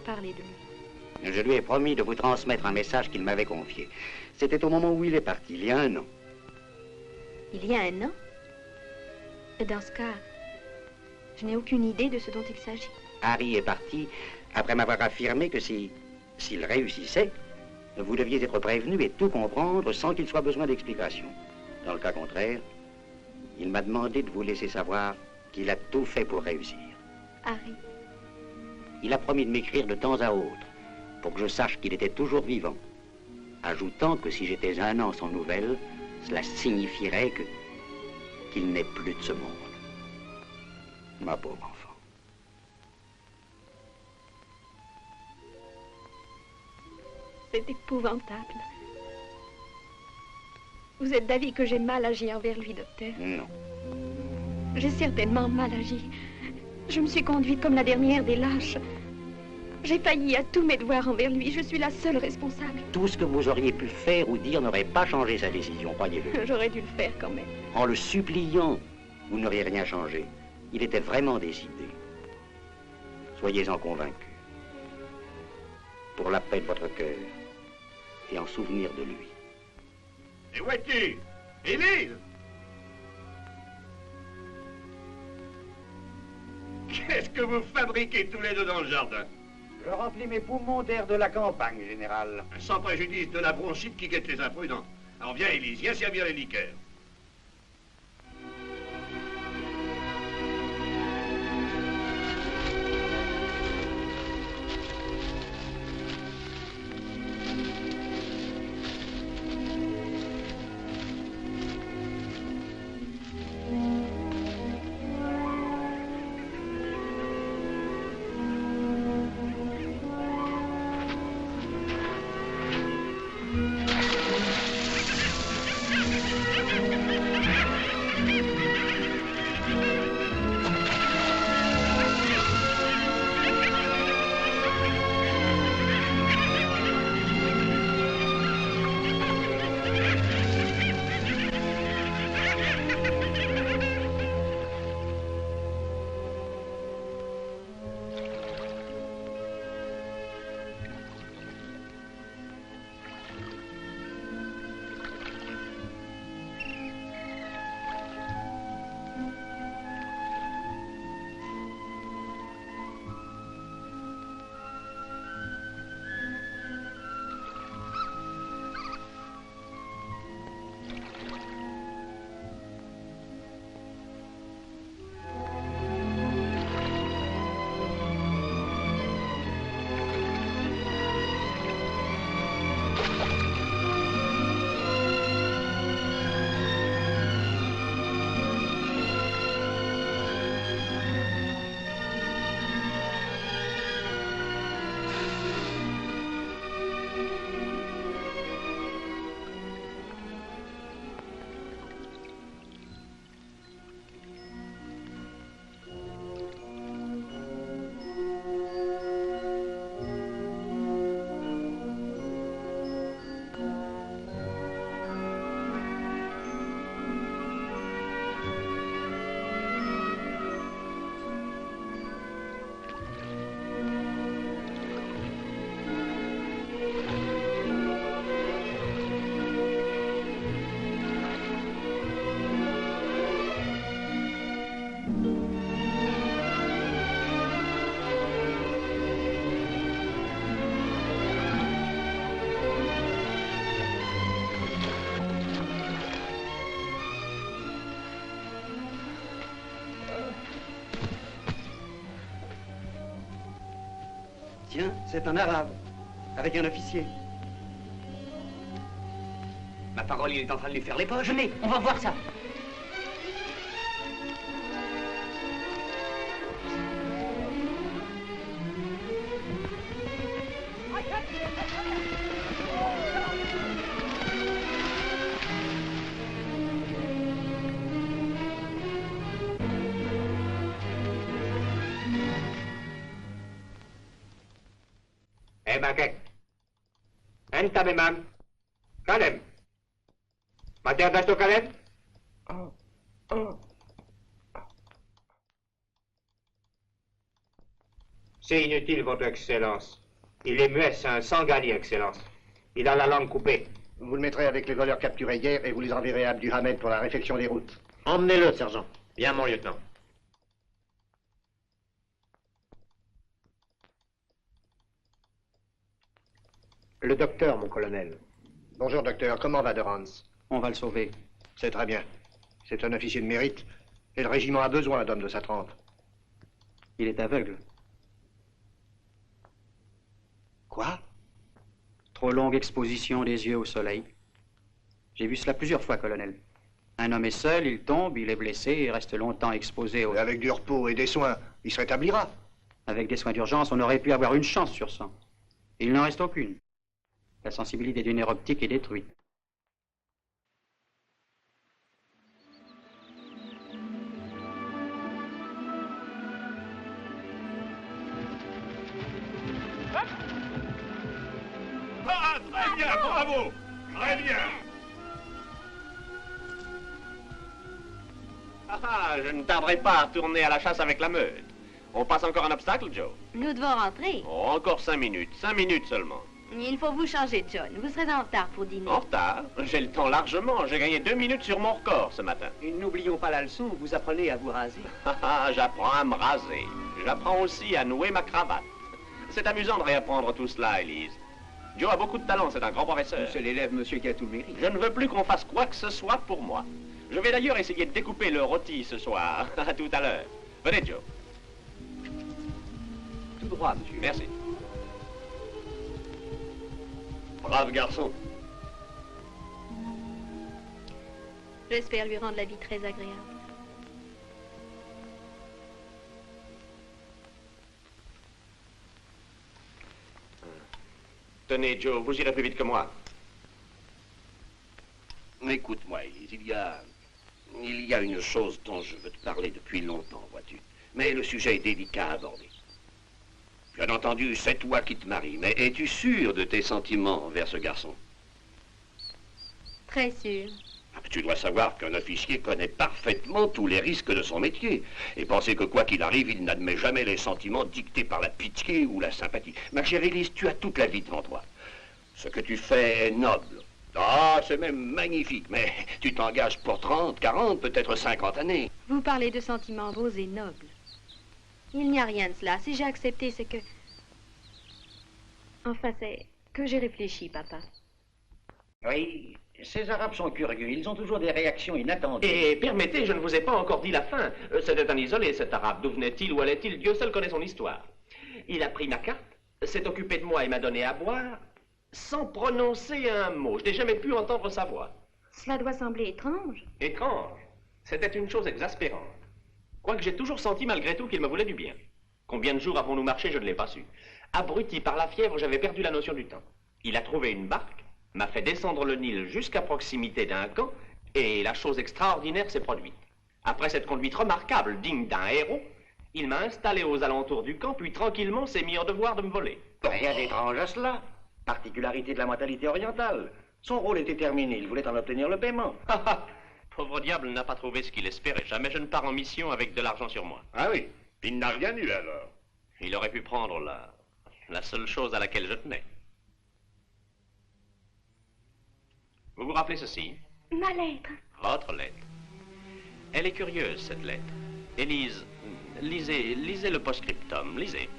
[SPEAKER 10] parler de lui.
[SPEAKER 3] Je lui ai promis de vous transmettre un message qu'il m'avait confié. C'était au moment où il est parti, il y a 1 an.
[SPEAKER 10] Il y a 1 an? Dans ce cas, je n'ai aucune idée de ce dont il s'agit.
[SPEAKER 3] Harry est parti après m'avoir affirmé que s'il réussissait, vous deviez être prévenu et tout comprendre sans qu'il soit besoin d'explication. Dans le cas contraire, il m'a demandé de vous laisser savoir qu'il a tout fait pour réussir.
[SPEAKER 10] Harry?
[SPEAKER 3] Il a promis de m'écrire de temps à autre pour que je sache qu'il était toujours vivant, ajoutant que si j'étais 1 an sans nouvelles, cela signifierait qu'il n'est plus de ce monde. Ma pauvre enfant.
[SPEAKER 10] C'est épouvantable. Vous êtes d'avis que j'ai mal agi envers lui, docteur?
[SPEAKER 3] Non.
[SPEAKER 10] J'ai certainement mal agi. Je me suis conduite comme la dernière des lâches. J'ai failli à tous mes devoirs envers lui. Je suis la seule responsable.
[SPEAKER 3] Tout ce que vous auriez pu faire ou dire n'aurait pas changé sa décision, croyez-le.
[SPEAKER 10] J'aurais dû le faire quand même.
[SPEAKER 3] En le suppliant, vous n'auriez rien changé. Il était vraiment décidé. Soyez-en convaincus. Pour la paix de votre cœur et en souvenir de lui.
[SPEAKER 4] Et où es-tu? Élise? Qu'est-ce que vous fabriquez tous les deux dans le jardin?
[SPEAKER 3] Je remplis mes poumons d'air de la campagne, général.
[SPEAKER 4] Sans préjudice de la bronchite qui guette les imprudents. Alors viens, Élise, viens servir les liqueurs.
[SPEAKER 14] Tiens, c'est un arabe, avec un officier. Ma parole, il est en train de lui faire les poches.
[SPEAKER 13] Venez, on va voir ça.
[SPEAKER 17] Eh, Makek. Enta memang. Kalem. Mati atas tu, Kalem? C'est inutile, Votre Excellence. Il est muet, c'est un Sangali, Excellence. Il a la langue coupée.
[SPEAKER 2] Vous le mettrez avec les voleurs capturés hier et vous les enverrez à Abduhamed pour la réfection des routes.
[SPEAKER 17] Emmenez-le, sergent. Bien, mon lieutenant.
[SPEAKER 2] Le docteur, mon colonel. Bonjour, docteur. Comment va de Rance?
[SPEAKER 16] On va le sauver.
[SPEAKER 2] C'est très bien. C'est un officier de mérite. Et le régiment a besoin d'hommes de sa trempe.
[SPEAKER 16] Il est aveugle.
[SPEAKER 2] Quoi?
[SPEAKER 16] Trop longue exposition des yeux au soleil. J'ai vu cela plusieurs fois, colonel. Un homme est seul, il tombe, il est blessé et reste longtemps exposé au...
[SPEAKER 2] Et avec du repos et des soins, il se rétablira.
[SPEAKER 16] Avec des soins d'urgence, on aurait pu avoir une chance sur 100. Il n'en reste aucune. La sensibilité du nerf optique est détruite.
[SPEAKER 4] Ah, très bien, bravo! Très bien!
[SPEAKER 13] Ah, je ne tarderai pas à retourner à la chasse avec la meute. On passe encore un obstacle, Joe?
[SPEAKER 10] Nous devons rentrer.
[SPEAKER 13] Oh, encore 5 minutes. 5 minutes seulement.
[SPEAKER 10] Il faut vous changer, John. Vous serez en retard pour dîner.
[SPEAKER 13] En retard? J'ai le temps largement. J'ai gagné 2 minutes sur mon record ce matin.
[SPEAKER 14] Et n'oublions pas la leçon, vous apprenez à vous raser.
[SPEAKER 13] J'apprends à me raser. J'apprends aussi à nouer ma cravate. C'est amusant de réapprendre tout cela, Élise. Joe a beaucoup de talent, c'est un grand professeur.
[SPEAKER 14] C'est l'élève, monsieur, qui a tout le mérite.
[SPEAKER 13] Je ne veux plus qu'on fasse quoi que ce soit pour moi. Je vais d'ailleurs essayer de découper le rôti ce soir. À tout à l'heure. Venez, Joe.
[SPEAKER 14] Tout droit, monsieur.
[SPEAKER 13] Merci.
[SPEAKER 4] Brave garçon.
[SPEAKER 10] J'espère lui rendre la vie très agréable.
[SPEAKER 13] Tenez, Joe, vous irez plus vite que moi.
[SPEAKER 4] Écoute-moi, Élise, il y a une chose dont je veux te parler depuis longtemps, vois-tu. Mais le sujet est délicat à aborder. Bien entendu, c'est toi qui te maries, mais es-tu sûr de tes sentiments envers ce garçon?
[SPEAKER 10] Très sûr.
[SPEAKER 4] Tu dois savoir qu'un officier connaît parfaitement tous les risques de son métier. Et penser que quoi qu'il arrive, il n'admet jamais les sentiments dictés par la pitié ou la sympathie. Ma chère Élise, tu as toute la vie devant toi. Ce que tu fais est noble. Ah, c'est même magnifique, mais tu t'engages pour 30, 40, peut-être 50 années.
[SPEAKER 10] Vous parlez de sentiments beaux et nobles. Il n'y a rien de cela. Si j'ai accepté, c'est que... Enfin, c'est que j'ai réfléchi, papa.
[SPEAKER 12] Oui, ces Arabes sont curieux. Ils ont toujours des réactions inattendues.
[SPEAKER 7] Et permettez, je ne vous ai pas encore dit la fin. C'était un isolé, cet Arabe. D'où venait-il, où allait-il? Dieu seul connaît son histoire. Il a pris ma carte, s'est occupé de moi et m'a donné à boire, sans prononcer un mot. Je n'ai jamais pu entendre sa voix.
[SPEAKER 10] Cela doit sembler étrange.
[SPEAKER 7] Étrange. C'était une chose exaspérante. Quoique j'ai toujours senti malgré tout qu'il me voulait du bien. Combien de jours avons-nous marché, je ne l'ai pas su. Abruti par la fièvre, j'avais perdu la notion du temps. Il a trouvé une barque, m'a fait descendre le Nil jusqu'à proximité d'un camp, et la chose extraordinaire s'est produite. Après cette conduite remarquable, digne d'un héros, il m'a installé aux alentours du camp, puis tranquillement s'est mis en devoir de me voler.
[SPEAKER 12] Rien d'étrange à cela. Particularité de la mentalité orientale. Son rôle était terminé, il voulait en obtenir le paiement.
[SPEAKER 7] Pauvre diable n'a pas trouvé ce qu'il espérait. Jamais je ne pars en mission avec de l'argent sur moi.
[SPEAKER 4] Ah oui, il n'a rien eu alors.
[SPEAKER 7] Il aurait pu prendre la seule chose à laquelle je tenais. Vous vous rappelez ceci?
[SPEAKER 10] Ma lettre.
[SPEAKER 7] Votre lettre. Elle est curieuse, cette lettre. Élise, lisez le post-scriptum, lisez.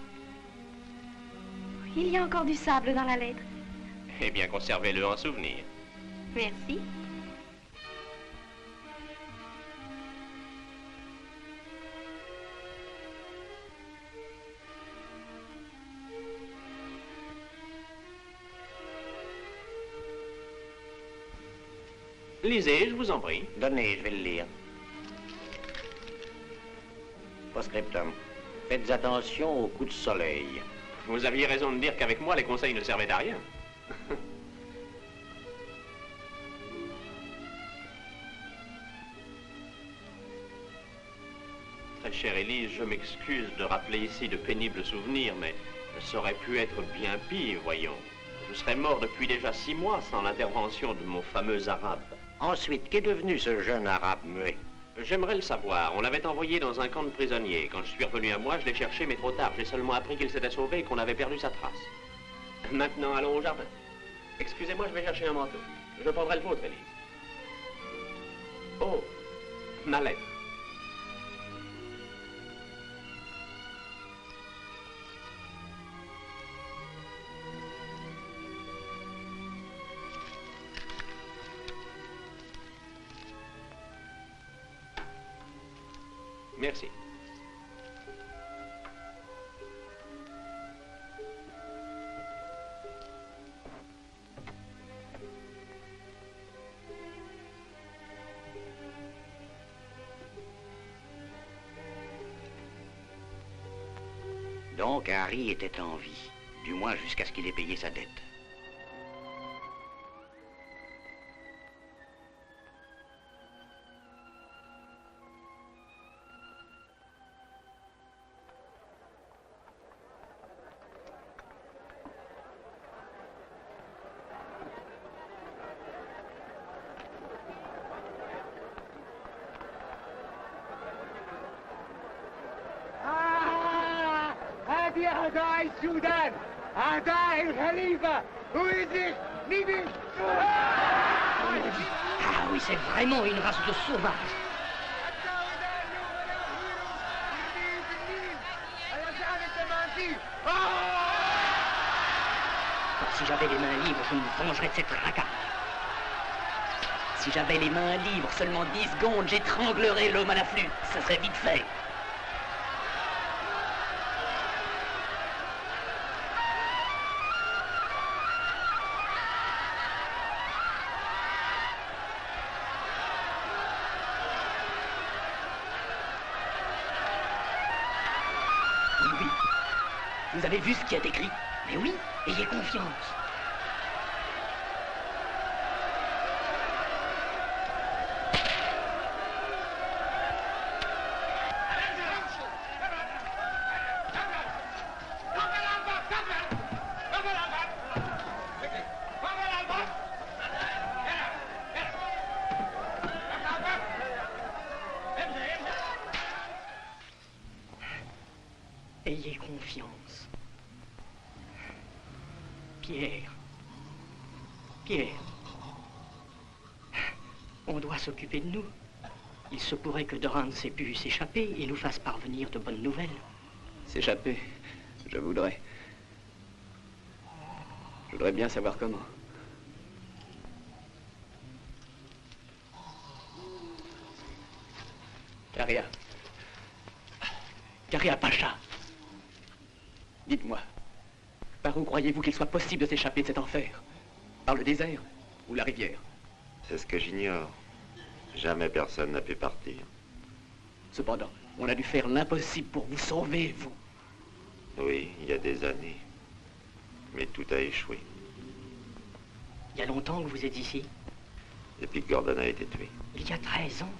[SPEAKER 10] Il y a encore du sable dans la lettre.
[SPEAKER 7] Eh bien, conservez-le en souvenir.
[SPEAKER 10] Merci.
[SPEAKER 7] Lisez, je vous en prie.
[SPEAKER 12] Donnez, je vais le lire. Post-scriptum. Faites attention aux coups de soleil.
[SPEAKER 7] Vous aviez raison de dire qu'avec moi, les conseils ne servaient à rien. Très chère Élise, je m'excuse de rappeler ici de pénibles souvenirs, mais
[SPEAKER 13] Ça aurait pu être bien pire, voyons. Je serais mort depuis déjà 6 mois sans l'intervention de mon fameux arabe.
[SPEAKER 3] Ensuite, qu'est devenu ce jeune arabe muet?
[SPEAKER 13] J'aimerais le savoir. On l'avait envoyé dans un camp de prisonniers. Quand je suis revenu à moi, je l'ai cherché, mais trop tard. J'ai seulement appris qu'il s'était sauvé et qu'on avait perdu sa trace. Maintenant, allons au jardin. Excusez-moi, je vais chercher un manteau. Je prendrai le vôtre, Élise. Oh, ma lettre. Merci.
[SPEAKER 3] Donc Harry était en vie, du moins jusqu'à ce qu'il ait payé sa dette.
[SPEAKER 15] هذه أعداء السودان أعداء الخليفة Who is it? Libye
[SPEAKER 8] Ah oui, c'est vraiment une race de sauvages. Si j'avais les mains libres, je me vengerais de cette racaille. Si j'avais les mains libres, seulement 10 secondes, j'étranglerais l'homme à la flûte. Ça serait vite fait. Oui. Vous avez vu ce qui est écrit? Mais oui, ayez confiance. Ayez confiance. Pierre, on doit s'occuper de nous. Il se pourrait que Dorrance ait pu s'échapper et nous fasse parvenir de bonnes nouvelles.
[SPEAKER 14] S'échapper, je voudrais bien savoir comment.
[SPEAKER 8] Caria Pacha,
[SPEAKER 14] Dites-moi, par où croyez-vous qu'il soit possible de s'échapper de cet enfer? Par le désert ou la rivière?
[SPEAKER 3] C'est ce que j'ignore. Jamais personne n'a pu partir.
[SPEAKER 14] Cependant, on a dû faire l'impossible pour vous sauver, vous.
[SPEAKER 3] Oui, il y a des années. Mais tout a échoué.
[SPEAKER 8] il y a longtemps que vous êtes ici?
[SPEAKER 3] Depuis que Gordon a été tué.
[SPEAKER 8] Il y a 13 ans.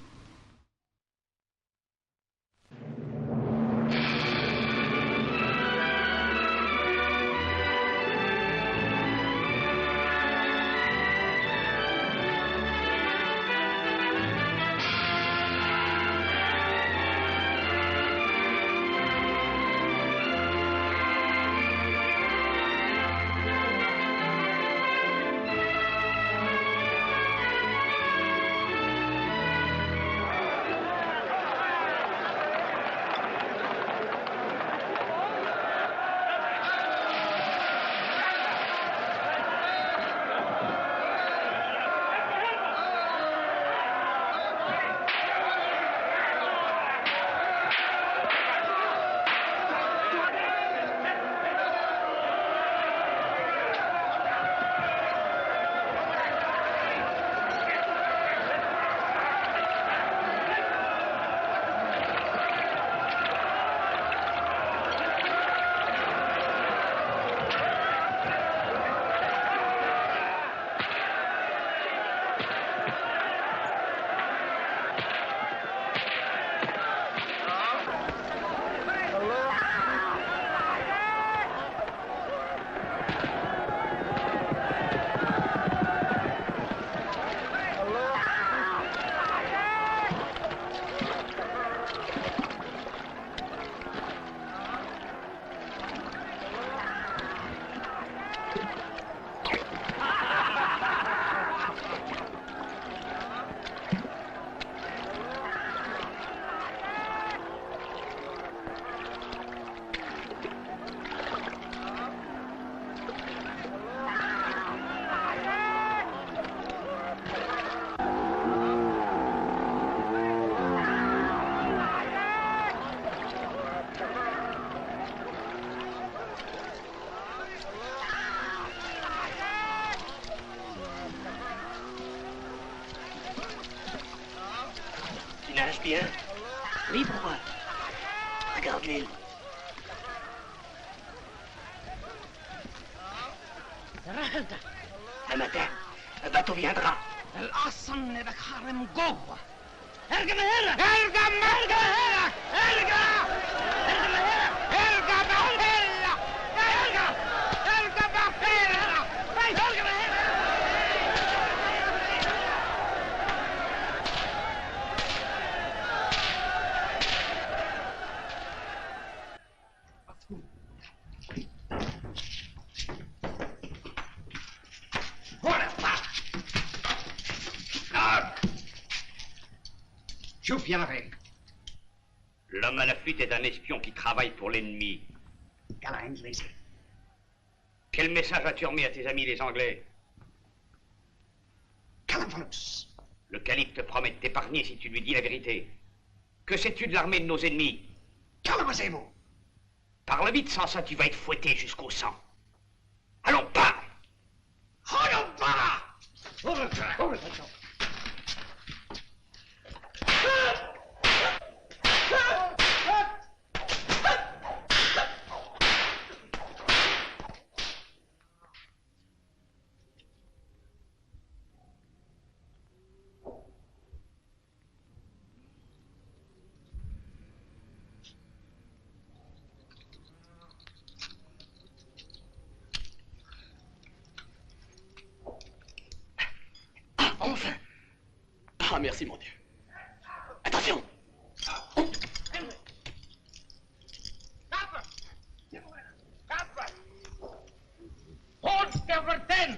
[SPEAKER 13] nage bien. Oui, pourquoi? Regarde l'île. Un matin, un bateau viendra.
[SPEAKER 15] الأصل إذا حرم جوه.
[SPEAKER 13] ارجع من هنا!
[SPEAKER 15] ارجع من هنا! ارجع! ارجع من هنا! ارجع من هنا! ارجع! ارجع من هنا! ارجع من هنا!
[SPEAKER 3] شوف يا رفيق. L'homme à la fuite est un espion qui travaille pour l'ennemi. Quel message as-tu remis à tes amis les Anglais? Le calife te promet de t'épargner si tu lui dis la vérité. Que sais-tu de l'armée de nos ennemis? Parle vite, sans ça tu vas être fouetté jusqu'au sang. Allons, pas!
[SPEAKER 14] Enfin! Ah, merci, mon Dieu. Attention!
[SPEAKER 15] Hold der Verden!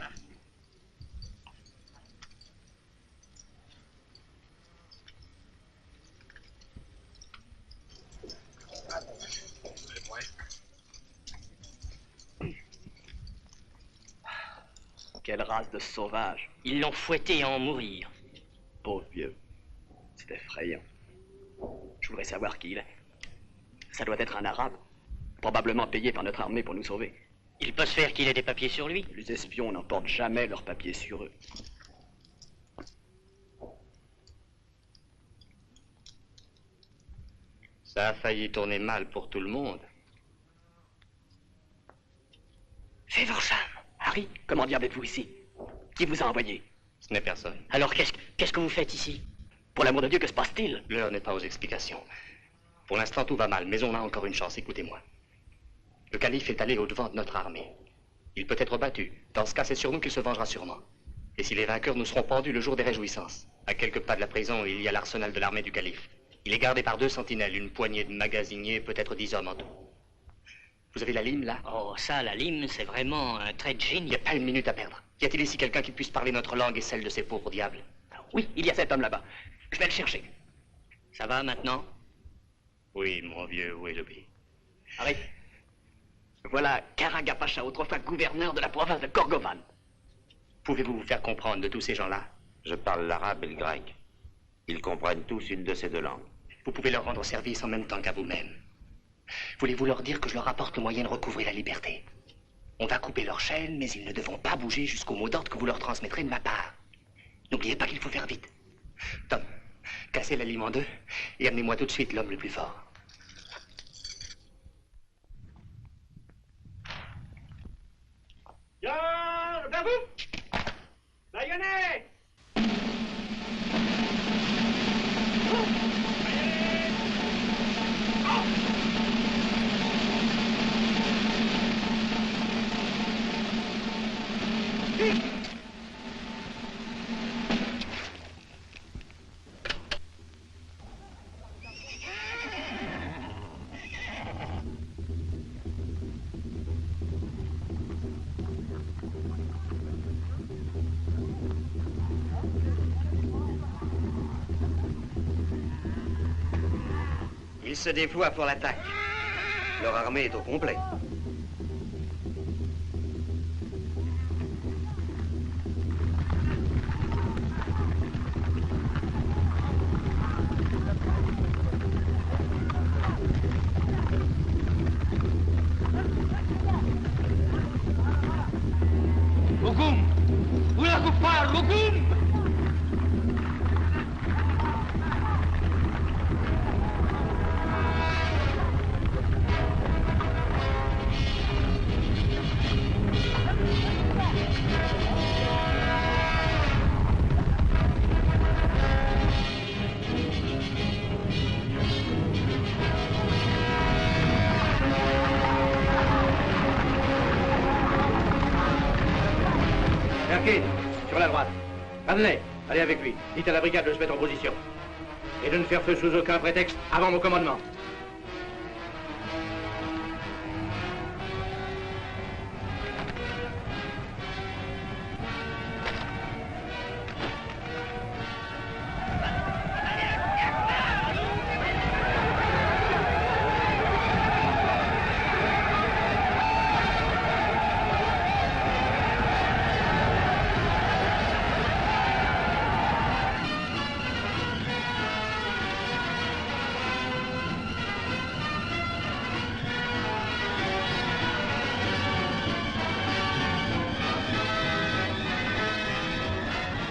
[SPEAKER 14] Quelle race de sauvages!
[SPEAKER 8] Ils l'ont fouetté à en mourir.
[SPEAKER 14] Pauvre vieux. C'est effrayant. Je voudrais savoir qui il est. Ça doit être un arabe. Probablement payé par notre armée pour nous sauver.
[SPEAKER 8] Il peut se faire qu'il ait des papiers sur lui.
[SPEAKER 14] Les espions n'emportent jamais leurs papiers sur eux.
[SPEAKER 3] Ça a failli tourner mal pour tout le monde.
[SPEAKER 14] Feversham! Harry, comment diable êtes-vous ici? Qui vous a envoyé?
[SPEAKER 3] Ce n'est personne.
[SPEAKER 8] Alors qu'est-ce que vous faites ici?
[SPEAKER 14] Pour l'amour de Dieu, que se passe-t-il?
[SPEAKER 3] L'heure n'est pas aux explications. Pour l'instant, tout va mal, mais on a encore une chance, écoutez-moi. Le calife est allé au-devant de notre armée. Il peut être battu. Dans ce cas, c'est sur nous qu'il se vengera sûrement. Et si les vainqueurs, nous serons pendus le jour des réjouissances. À quelques pas de la prison, il y a l'arsenal de l'armée du calife. Il est gardé par 2 sentinelles, une poignée de magasiniers, peut-être 10 hommes en tout. Vous avez la lime, là?
[SPEAKER 8] Oh, ça, la lime, c'est vraiment un trait de génie.
[SPEAKER 3] Il n'y a pas une minute à perdre. Y a-t-il ici quelqu'un qui puisse parler notre langue et celle de ces pauvres diables?
[SPEAKER 14] Oui, il y a cet homme là-bas. Je vais le chercher.
[SPEAKER 8] Ça va maintenant?
[SPEAKER 3] Oui, mon vieux Willoughby.
[SPEAKER 14] Harry, voilà Karaga Pacha, autrefois gouverneur de la province de Korgovan.
[SPEAKER 3] Pouvez-vous vous faire comprendre de tous ces gens-là?
[SPEAKER 18] Je parle l'arabe et le grec. Ils comprennent tous une de ces 2 langues.
[SPEAKER 3] Vous pouvez leur rendre service en même temps qu'à vous-même. Voulez-vous leur dire que je leur apporte le moyen de recouvrer la liberté? On va couper leurs chaînes, mais ils ne devront pas bouger jusqu'au mot d'ordre que vous leur transmettrez de ma part. N'oubliez pas qu'il faut faire vite. Tom, cassez la lime en 2 et amenez-moi tout de suite l'homme le plus fort.
[SPEAKER 15] Vers vous! Baïonnette!
[SPEAKER 3] Ils se déploient pour l'attaque. Leur armée est au complet.
[SPEAKER 15] هجوم! ويا كفار هجوم!
[SPEAKER 1] la droite. Amenez, allez avec lui. Dites à la brigade de se mettre en position. Et de ne faire feu sous aucun prétexte avant mon commandement.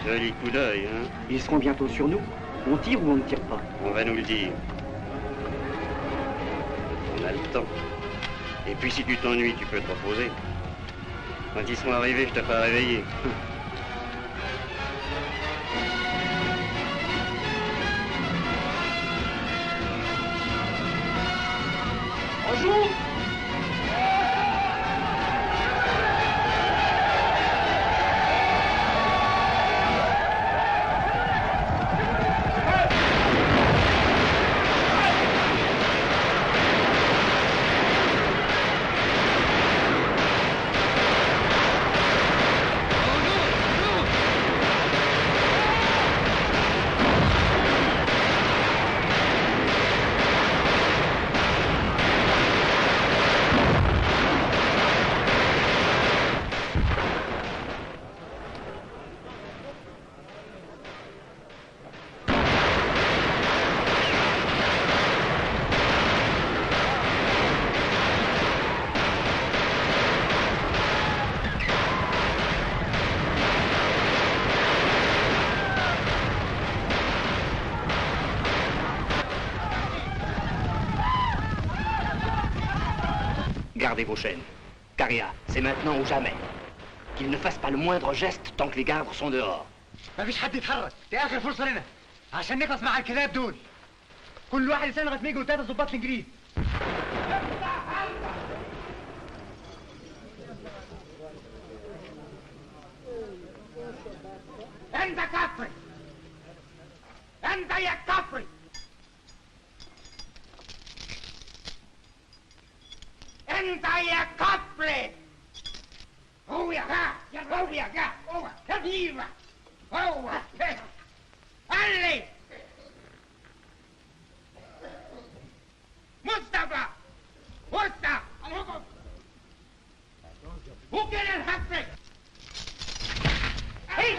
[SPEAKER 3] Joli coup d'œil, hein?
[SPEAKER 16] Ils seront bientôt sur nous. On tire ou on ne tire pas?
[SPEAKER 3] On va nous le dire. On a le temps. Et puis si tu t'ennuies, tu peux te reposer. Quand ils sont arrivés, je t'ai pas réveillé.
[SPEAKER 15] Bonjour.
[SPEAKER 13] Gardez vos chaînes. Caria, c'est maintenant ou jamais. Qu'ils ne fassent pas le moindre geste tant que les gardes sont dehors.
[SPEAKER 15] ما فيش حد يتحرك، دي آخر فرصة لنا عشان نخلص مع الكلاب دول. كل واحد يستنى لغاية ما يجوا ثلاثة ضباط الإنجليز.
[SPEAKER 2] أنت كفري! أنت يا كفري! أنت يا كفري! هو يا جا! هو يا جا! هو كبيرة! هو علي! مصطفى! مصطفى! الحكم! هو كده الحفري! هي!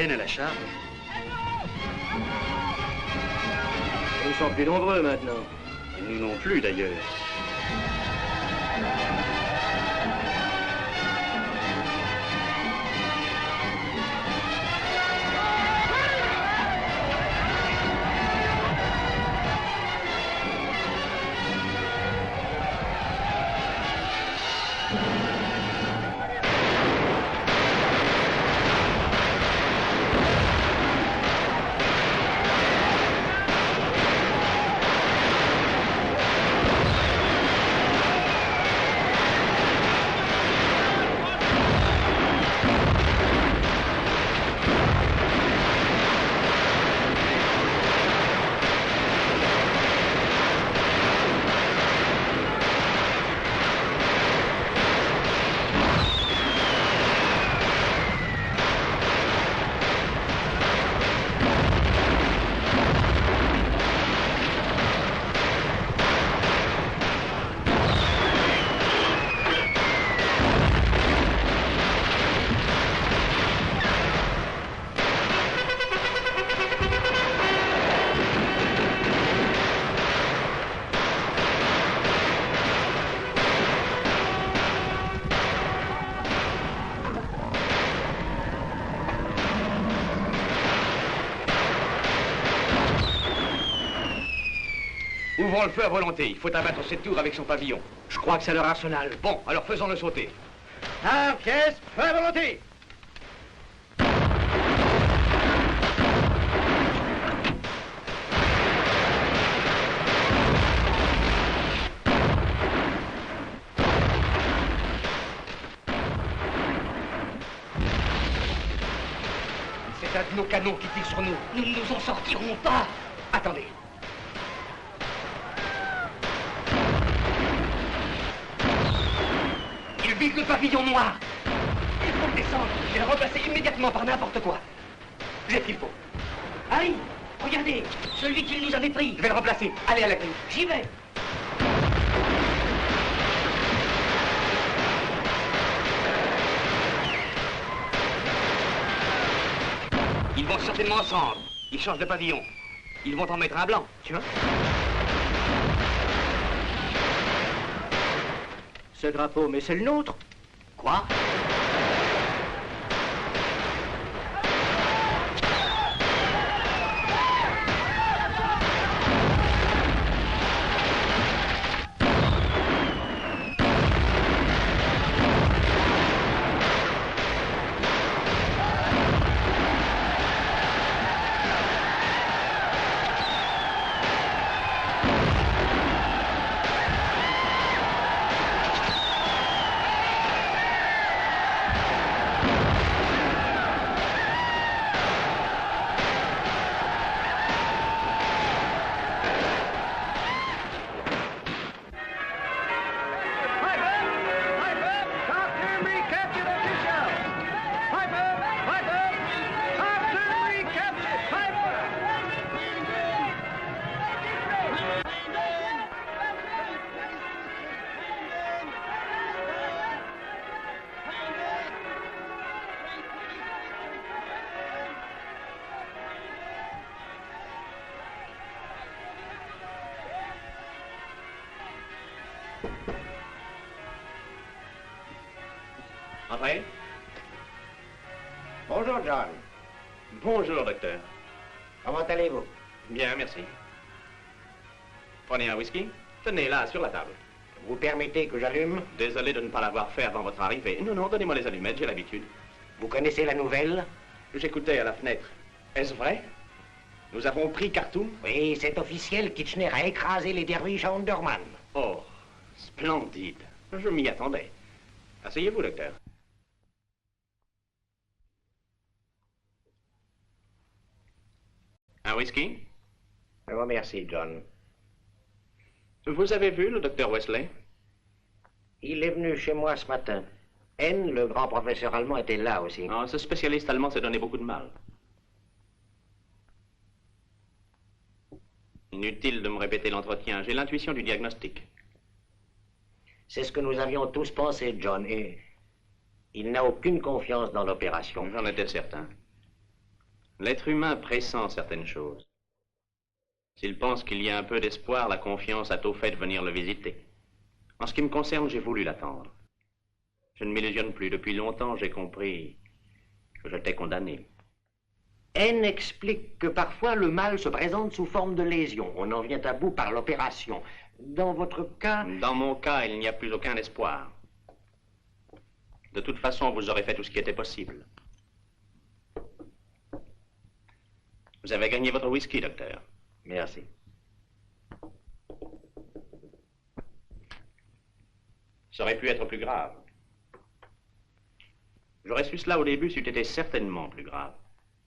[SPEAKER 3] À la charge.
[SPEAKER 1] Nous sommes plus nombreux maintenant.
[SPEAKER 3] Et nous non plus d'ailleurs.
[SPEAKER 1] ouvrons le feu à volonté. Il faut abattre cette tour avec son pavillon.
[SPEAKER 11] Je crois que c'est leur arsenal.
[SPEAKER 1] Bon, alors faisons-le sauter.
[SPEAKER 11] Ah, pièce, feu à volonté.
[SPEAKER 1] C'est un de nos canons qui tire sur nous.
[SPEAKER 8] Nous ne nous en sortirons pas.
[SPEAKER 1] Attendez.
[SPEAKER 8] Ils visent le pavillon noir. Il faut descendre et le remplacer immédiatement par n'importe quoi.
[SPEAKER 1] J'ai ce qu'il faut.
[SPEAKER 8] Harry, regardez, celui qu'il nous avait pris.
[SPEAKER 1] Je vais le remplacer. Allez à la grille.
[SPEAKER 8] J'y vais.
[SPEAKER 1] Ils vont certainement ensemble. Ils changent de pavillon. Ils vont en mettre un blanc, tu vois.
[SPEAKER 11] Ce drapeau, mais c'est le nôtre.
[SPEAKER 8] Quoi?
[SPEAKER 3] Entrez. Bonjour, John.
[SPEAKER 14] Bonjour, docteur.
[SPEAKER 3] Comment allez-vous?
[SPEAKER 14] Bien, merci. Prenez un whisky. Tenez, là, sur la table.
[SPEAKER 3] Vous permettez que j'allume?
[SPEAKER 14] Désolé de ne pas l'avoir fait avant votre arrivée. Non, non, donnez-moi les allumettes, j'ai l'habitude.
[SPEAKER 3] Vous connaissez la nouvelle?
[SPEAKER 14] J'écoutais à la fenêtre. Est-ce vrai? Nous avons pris Khartoum?
[SPEAKER 3] Oui, c'est officiel. Kitchener a écrasé les derviches à Omdurman.
[SPEAKER 14] Oh, splendide. Je m'y attendais. Asseyez-vous, docteur. Un whisky?
[SPEAKER 3] Je vous remercie, John.
[SPEAKER 14] Vous avez vu le docteur Wesley?
[SPEAKER 3] Il est venu chez moi ce matin. N, le grand professeur allemand, était là aussi.
[SPEAKER 14] Oh, ce spécialiste allemand s'est donné beaucoup de mal. Inutile de me répéter l'entretien. J'ai l'intuition du diagnostic.
[SPEAKER 3] C'est ce que nous avions tous pensé, John, et il n'a aucune confiance dans l'opération.
[SPEAKER 14] J'en étais certain. L'être humain pressent certaines choses. S'il pense qu'il y a un peu d'espoir, la confiance a tôt fait de venir le visiter. En ce qui me concerne, j'ai voulu l'attendre. Je ne m'illusionne plus. Depuis longtemps, j'ai compris que j'étais condamné.
[SPEAKER 3] N explique que parfois le mal se présente sous forme de lésion. On en vient à bout par l'opération. Dans votre cas...
[SPEAKER 14] Dans mon cas, il n'y a plus aucun espoir. De toute façon, vous aurez fait tout ce qui était possible. Vous avez gagné votre whisky, docteur.
[SPEAKER 3] Merci.
[SPEAKER 14] Ça aurait pu être plus grave. J'aurais su cela au début, c'eût été certainement plus grave.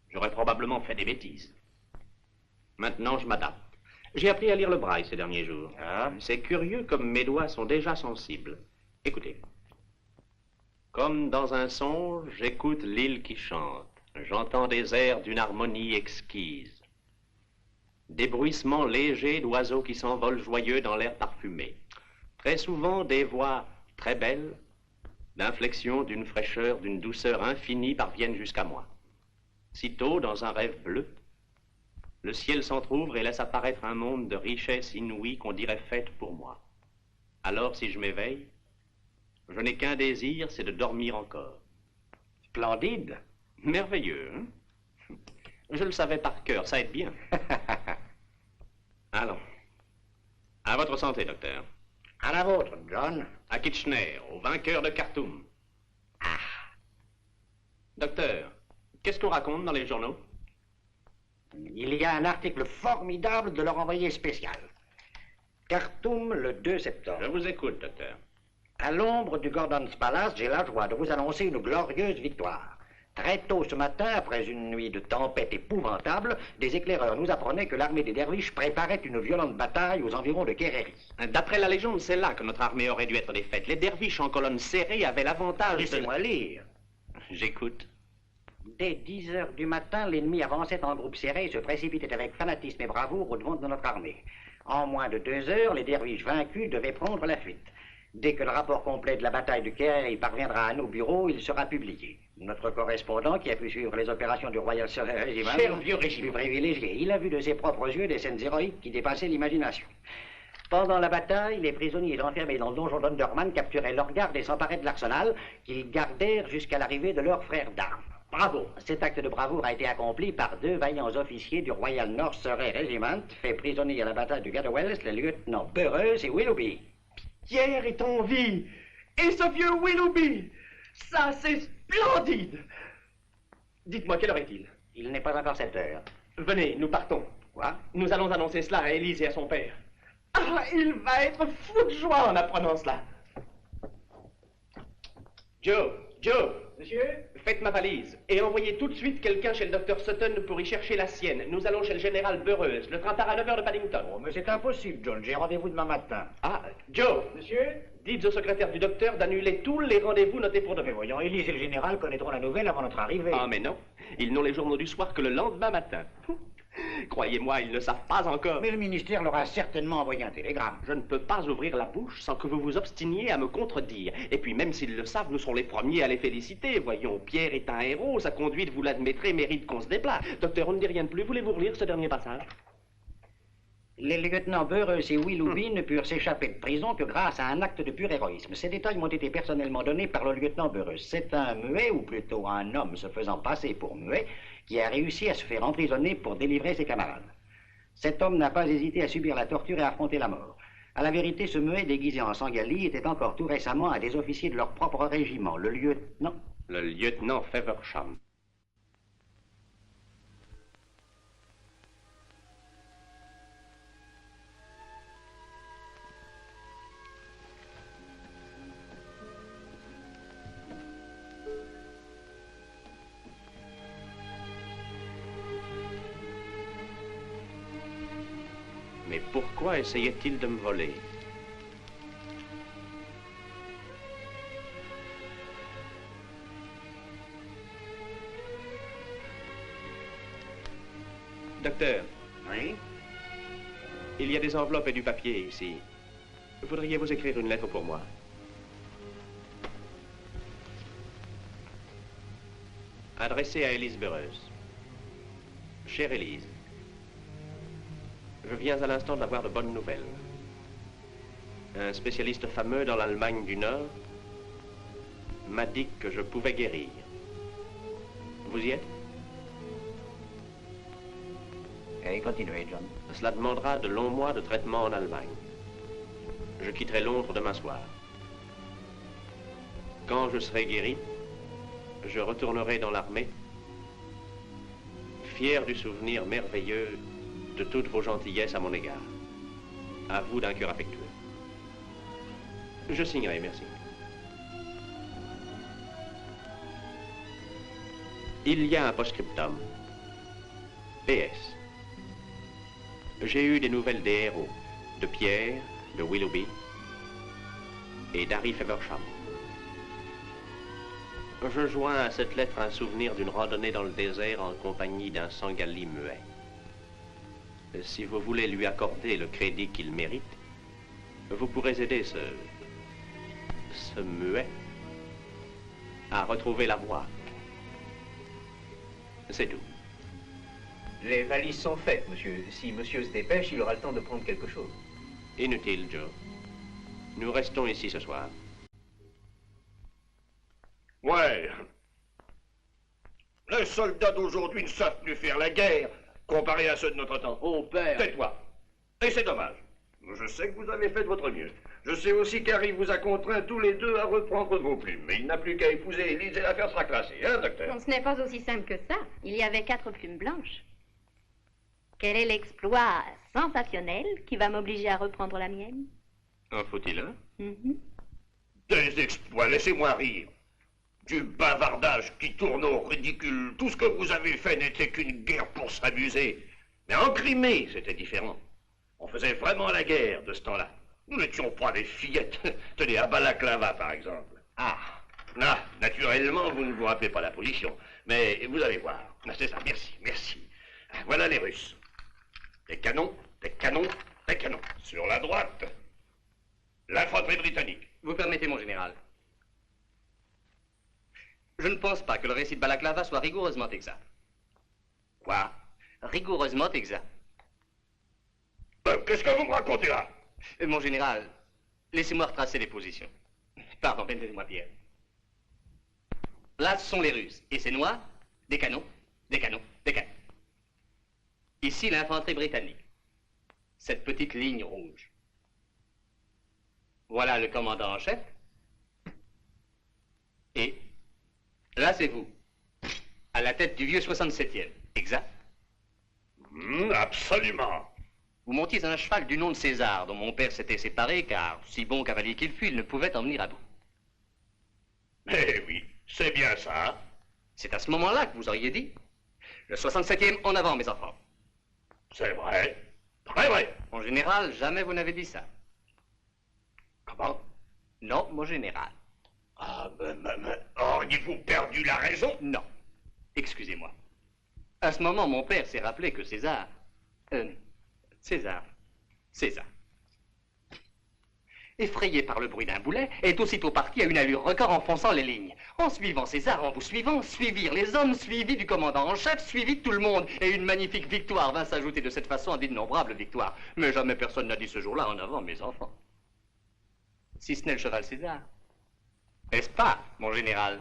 [SPEAKER 14] J'aurais probablement fait des bêtises. Maintenant, je m'adapte. J'ai appris à lire le braille ces derniers jours. Ah, c'est curieux comme mes doigts sont déjà sensibles. Écoutez. Comme dans un songe, j'écoute l'île qui chante. J'entends des airs d'une harmonie exquise. Des bruissements légers d'oiseaux qui s'envolent joyeux dans l'air parfumé. Très souvent, des voix très belles, d'inflexion, d'une fraîcheur, d'une douceur infinie parviennent jusqu'à moi. Sitôt, dans un rêve bleu, le ciel s'entr'ouvre et laisse apparaître un monde de richesse inouïe qu'on dirait faite pour moi. Alors, si je m'éveille, je n'ai qu'un désir, c'est de dormir encore.
[SPEAKER 3] Splendide.
[SPEAKER 14] Merveilleux, hein? Je le savais par cœur, ça aide bien. Allons. À votre santé, docteur.
[SPEAKER 2] À la vôtre, John.
[SPEAKER 14] À Kitchener, au vainqueur de Khartoum. Ah. Docteur, qu'est-ce qu'on raconte dans les journaux?
[SPEAKER 2] Il y a un article formidable de leur envoyé spécial. Khartoum, le 2 septembre.
[SPEAKER 14] Je vous écoute, docteur.
[SPEAKER 2] À l'ombre du Gordon's Palace, j'ai la joie de vous annoncer une glorieuse victoire. Très tôt ce matin, après une nuit de tempête épouvantable, des éclaireurs nous apprenaient que l'armée des derviches préparait une violente bataille aux environs de Kerreri.
[SPEAKER 14] D'après la légende, c'est là que notre armée aurait dû être défaite. Les derviches en colonne serrée avaient l'avantage de...
[SPEAKER 2] Laissez-moi lire.
[SPEAKER 14] J'écoute.
[SPEAKER 2] Dès 10 heures du matin, l'ennemi avançait en groupe serré et se précipitait avec fanatisme et bravoure au-devant de notre armée. En moins de 2 heures, les derviches vaincus devaient prendre la fuite. Dès que le rapport complet de la bataille de Kerreri parviendra à nos bureaux, il sera publié. Notre correspondant, qui a pu suivre les opérations du Royal Surrey Regiment,
[SPEAKER 13] Cher vieux régiment
[SPEAKER 2] privilégié, il a vu de ses propres yeux des scènes héroïques qui dépassaient l'imagination. Pendant la bataille, les prisonniers enfermés dans le donjon d'Underman capturaient leurs gardes et s'emparaient de l'arsenal qu'ils gardèrent jusqu'à l'arrivée de leurs frères d'armes. Bravo! Cet acte de bravoure a été accompli par 2 vaillants officiers du Royal North Surrey Regiment, faits prisonniers à la bataille de Gadwells, les lieutenants Burroughs et Willoughby.
[SPEAKER 13] Pierre est en vie. Et ce vieux Willoughby. Ça, c'est splendide. Dites-moi, quelle heure est-il?
[SPEAKER 2] Il n'est pas encore 7 heures.
[SPEAKER 13] Venez, nous partons.
[SPEAKER 2] Quoi?
[SPEAKER 13] Nous allons annoncer cela à Élise et à son père. Ah, il va être fou de joie en apprenant cela. Joe,
[SPEAKER 11] Monsieur?
[SPEAKER 13] faites ma valise et envoyez tout de suite quelqu'un chez le docteur Sutton pour y chercher la sienne. Nous allons chez le général Burroughs. Le train part à 9h de Paddington.
[SPEAKER 2] Oh, mais c'est impossible, John. J'ai rendez-vous demain matin.
[SPEAKER 13] Ah, Joe!
[SPEAKER 11] Monsieur?
[SPEAKER 13] Dites au secrétaire du docteur d'annuler tous les rendez-vous notés pour demain.
[SPEAKER 2] Mais voyons, Élise et le général connaîtront la nouvelle avant notre arrivée.
[SPEAKER 14] Ah, mais non. Ils n'ont les journaux du soir que le lendemain matin. Croyez-moi, ils ne savent pas encore.
[SPEAKER 2] Mais le ministère leur a certainement envoyé un télégramme.
[SPEAKER 14] Je ne peux pas ouvrir la bouche sans que vous vous obstiniez à me contredire. Et puis, même s'ils le savent, nous serons les premiers à les féliciter. Voyons, Pierre est un héros. Sa conduite, vous l'admettrez, mérite qu'on se déplace. Docteur, on ne dit rien de plus. Voulez-vous relire ce dernier passage?
[SPEAKER 2] Les lieutenants Burroughs et Willoughby ne purent s'échapper de prison que grâce à un acte de pur héroïsme. Ces détails m'ont été personnellement donnés par le lieutenant Burroughs. C'est un muet, ou plutôt un homme se faisant passer pour muet, qui a réussi à se faire emprisonner pour délivrer ses camarades. Cet homme n'a pas hésité à subir la torture et à affronter la mort. À la vérité, ce muet déguisé en Sangali était encore tout récemment un des officiers de leur propre régiment, le lieutenant...
[SPEAKER 14] Le lieutenant Feversham. Mais pourquoi essayait-il de me voler? Docteur.
[SPEAKER 2] Oui?
[SPEAKER 14] Il y a des enveloppes et du papier ici. Voudriez-vous écrire une lettre pour moi? Adressée à Élise Burroughs. Chère Élise, je viens à l'instant d'avoir de bonnes nouvelles. Un spécialiste fameux dans l'Allemagne du Nord m'a dit que je pouvais guérir. Vous y êtes?
[SPEAKER 2] Et continuez, John.
[SPEAKER 14] Cela demandera de longs mois de traitement en Allemagne. Je quitterai Londres demain soir. Quand je serai guéri, je retournerai dans l'armée, fier du souvenir merveilleux de toutes vos gentillesses à mon égard. À vous d'un cœur affectueux. Je signerai, merci. Il y a un post-scriptum. PS. J'ai eu des nouvelles des héros, de Pierre, de Willoughby et d'Harry Feversham. Je joins à cette lettre un souvenir d'une randonnée dans le désert en compagnie d'un Sangali muet. Si vous voulez lui accorder le crédit qu'il mérite, vous pourrez aider ce muet à retrouver la voie. C'est tout.
[SPEAKER 1] Les valises sont faites, monsieur. Si monsieur se dépêche, il aura le temps de prendre quelque chose.
[SPEAKER 14] Inutile, Joe. Nous restons ici ce soir.
[SPEAKER 4] Ouais. Les soldats d'aujourd'hui ne savent plus faire la guerre comparé à ceux de notre temps.
[SPEAKER 11] Oh, père.
[SPEAKER 4] Tais-toi. Et c'est dommage. Je sais que vous avez fait de votre mieux. Je sais aussi qu'Harry vous a contraint tous les deux à reprendre vos plumes. Mais il n'a plus qu'à épouser Élise et l'affaire sera classée, hein, docteur?
[SPEAKER 10] Non, ce n'est pas aussi simple que ça. Il y avait 4 plumes blanches. Quel est l'exploit sensationnel qui va m'obliger à reprendre la mienne?
[SPEAKER 14] En faut-il un?
[SPEAKER 4] Des exploits, laissez-moi rire. Du bavardage qui tourne au ridicule. Tout ce que vous avez fait n'était qu'une guerre pour s'amuser. Mais en Crimée, c'était différent. On faisait vraiment la guerre de ce temps-là. Nous n'étions pas des fillettes. Tenez, à Balaclava, par exemple. Ah, naturellement, vous ne vous rappelez pas la position. Mais vous allez voir. C'est ça, merci, merci. Voilà les Russes. Des canons, des canons, des canons. Sur la droite, l'infanterie britannique.
[SPEAKER 7] Vous permettez, mon général. Je ne pense pas que le récit de Balaclava soit rigoureusement exact. Quoi? Rigoureusement exact.
[SPEAKER 4] Qu'est-ce que vous me racontez là?
[SPEAKER 7] Mon général, laissez-moi retracer les positions. Pardon, permettez-moi, Pierre. Là, ce sont les Russes. Et c'est noir, des canons, des canons, des canons. Ici, l'infanterie britannique. Cette petite ligne rouge. Voilà le commandant en chef. Et là, c'est vous. À la tête du vieux 67e. Exact?
[SPEAKER 4] Absolument.
[SPEAKER 7] Vous montiez un cheval du nom de César, dont mon père s'était séparé, car, si bon cavalier qu'il fût, il ne pouvait en venir à bout.
[SPEAKER 4] Eh oui, c'est bien ça.
[SPEAKER 7] C'est à ce moment-là que vous auriez dit le 67e en avant, mes enfants.
[SPEAKER 4] C'est vrai. Très vrai.
[SPEAKER 7] Mon général, jamais vous n'avez dit ça.
[SPEAKER 4] Comment?
[SPEAKER 7] Non, mon général.
[SPEAKER 4] Ah, mais auriez-vous perdu la raison?
[SPEAKER 7] Non. Excusez-moi. À ce moment, mon père s'est rappelé que César... César. Effrayé par le bruit d'un boulet, est aussitôt parti à une allure record en fonçant les lignes. En suivant César, en vous suivant, suivirent les hommes, suivis du commandant en chef, suivis de tout le monde. Et une magnifique victoire vint s'ajouter de cette façon à d'innombrables victoires. Mais jamais personne n'a dit ce jour-là en avant, mes enfants. Si ce n'est le cheval César. N'est-ce pas, mon général?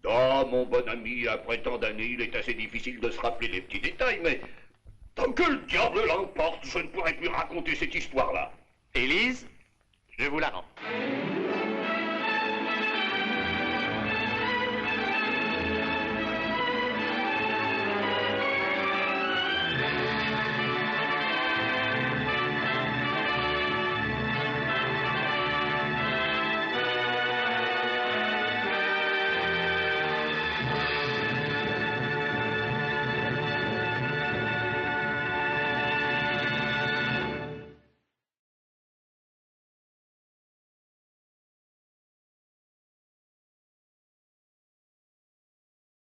[SPEAKER 4] Ah, mon bon ami, après tant d'années, il est assez difficile de se rappeler les petits détails, mais... Tant que le diable l'emporte, je ne pourrai plus raconter cette histoire-là.
[SPEAKER 7] Élise, je vous la rends.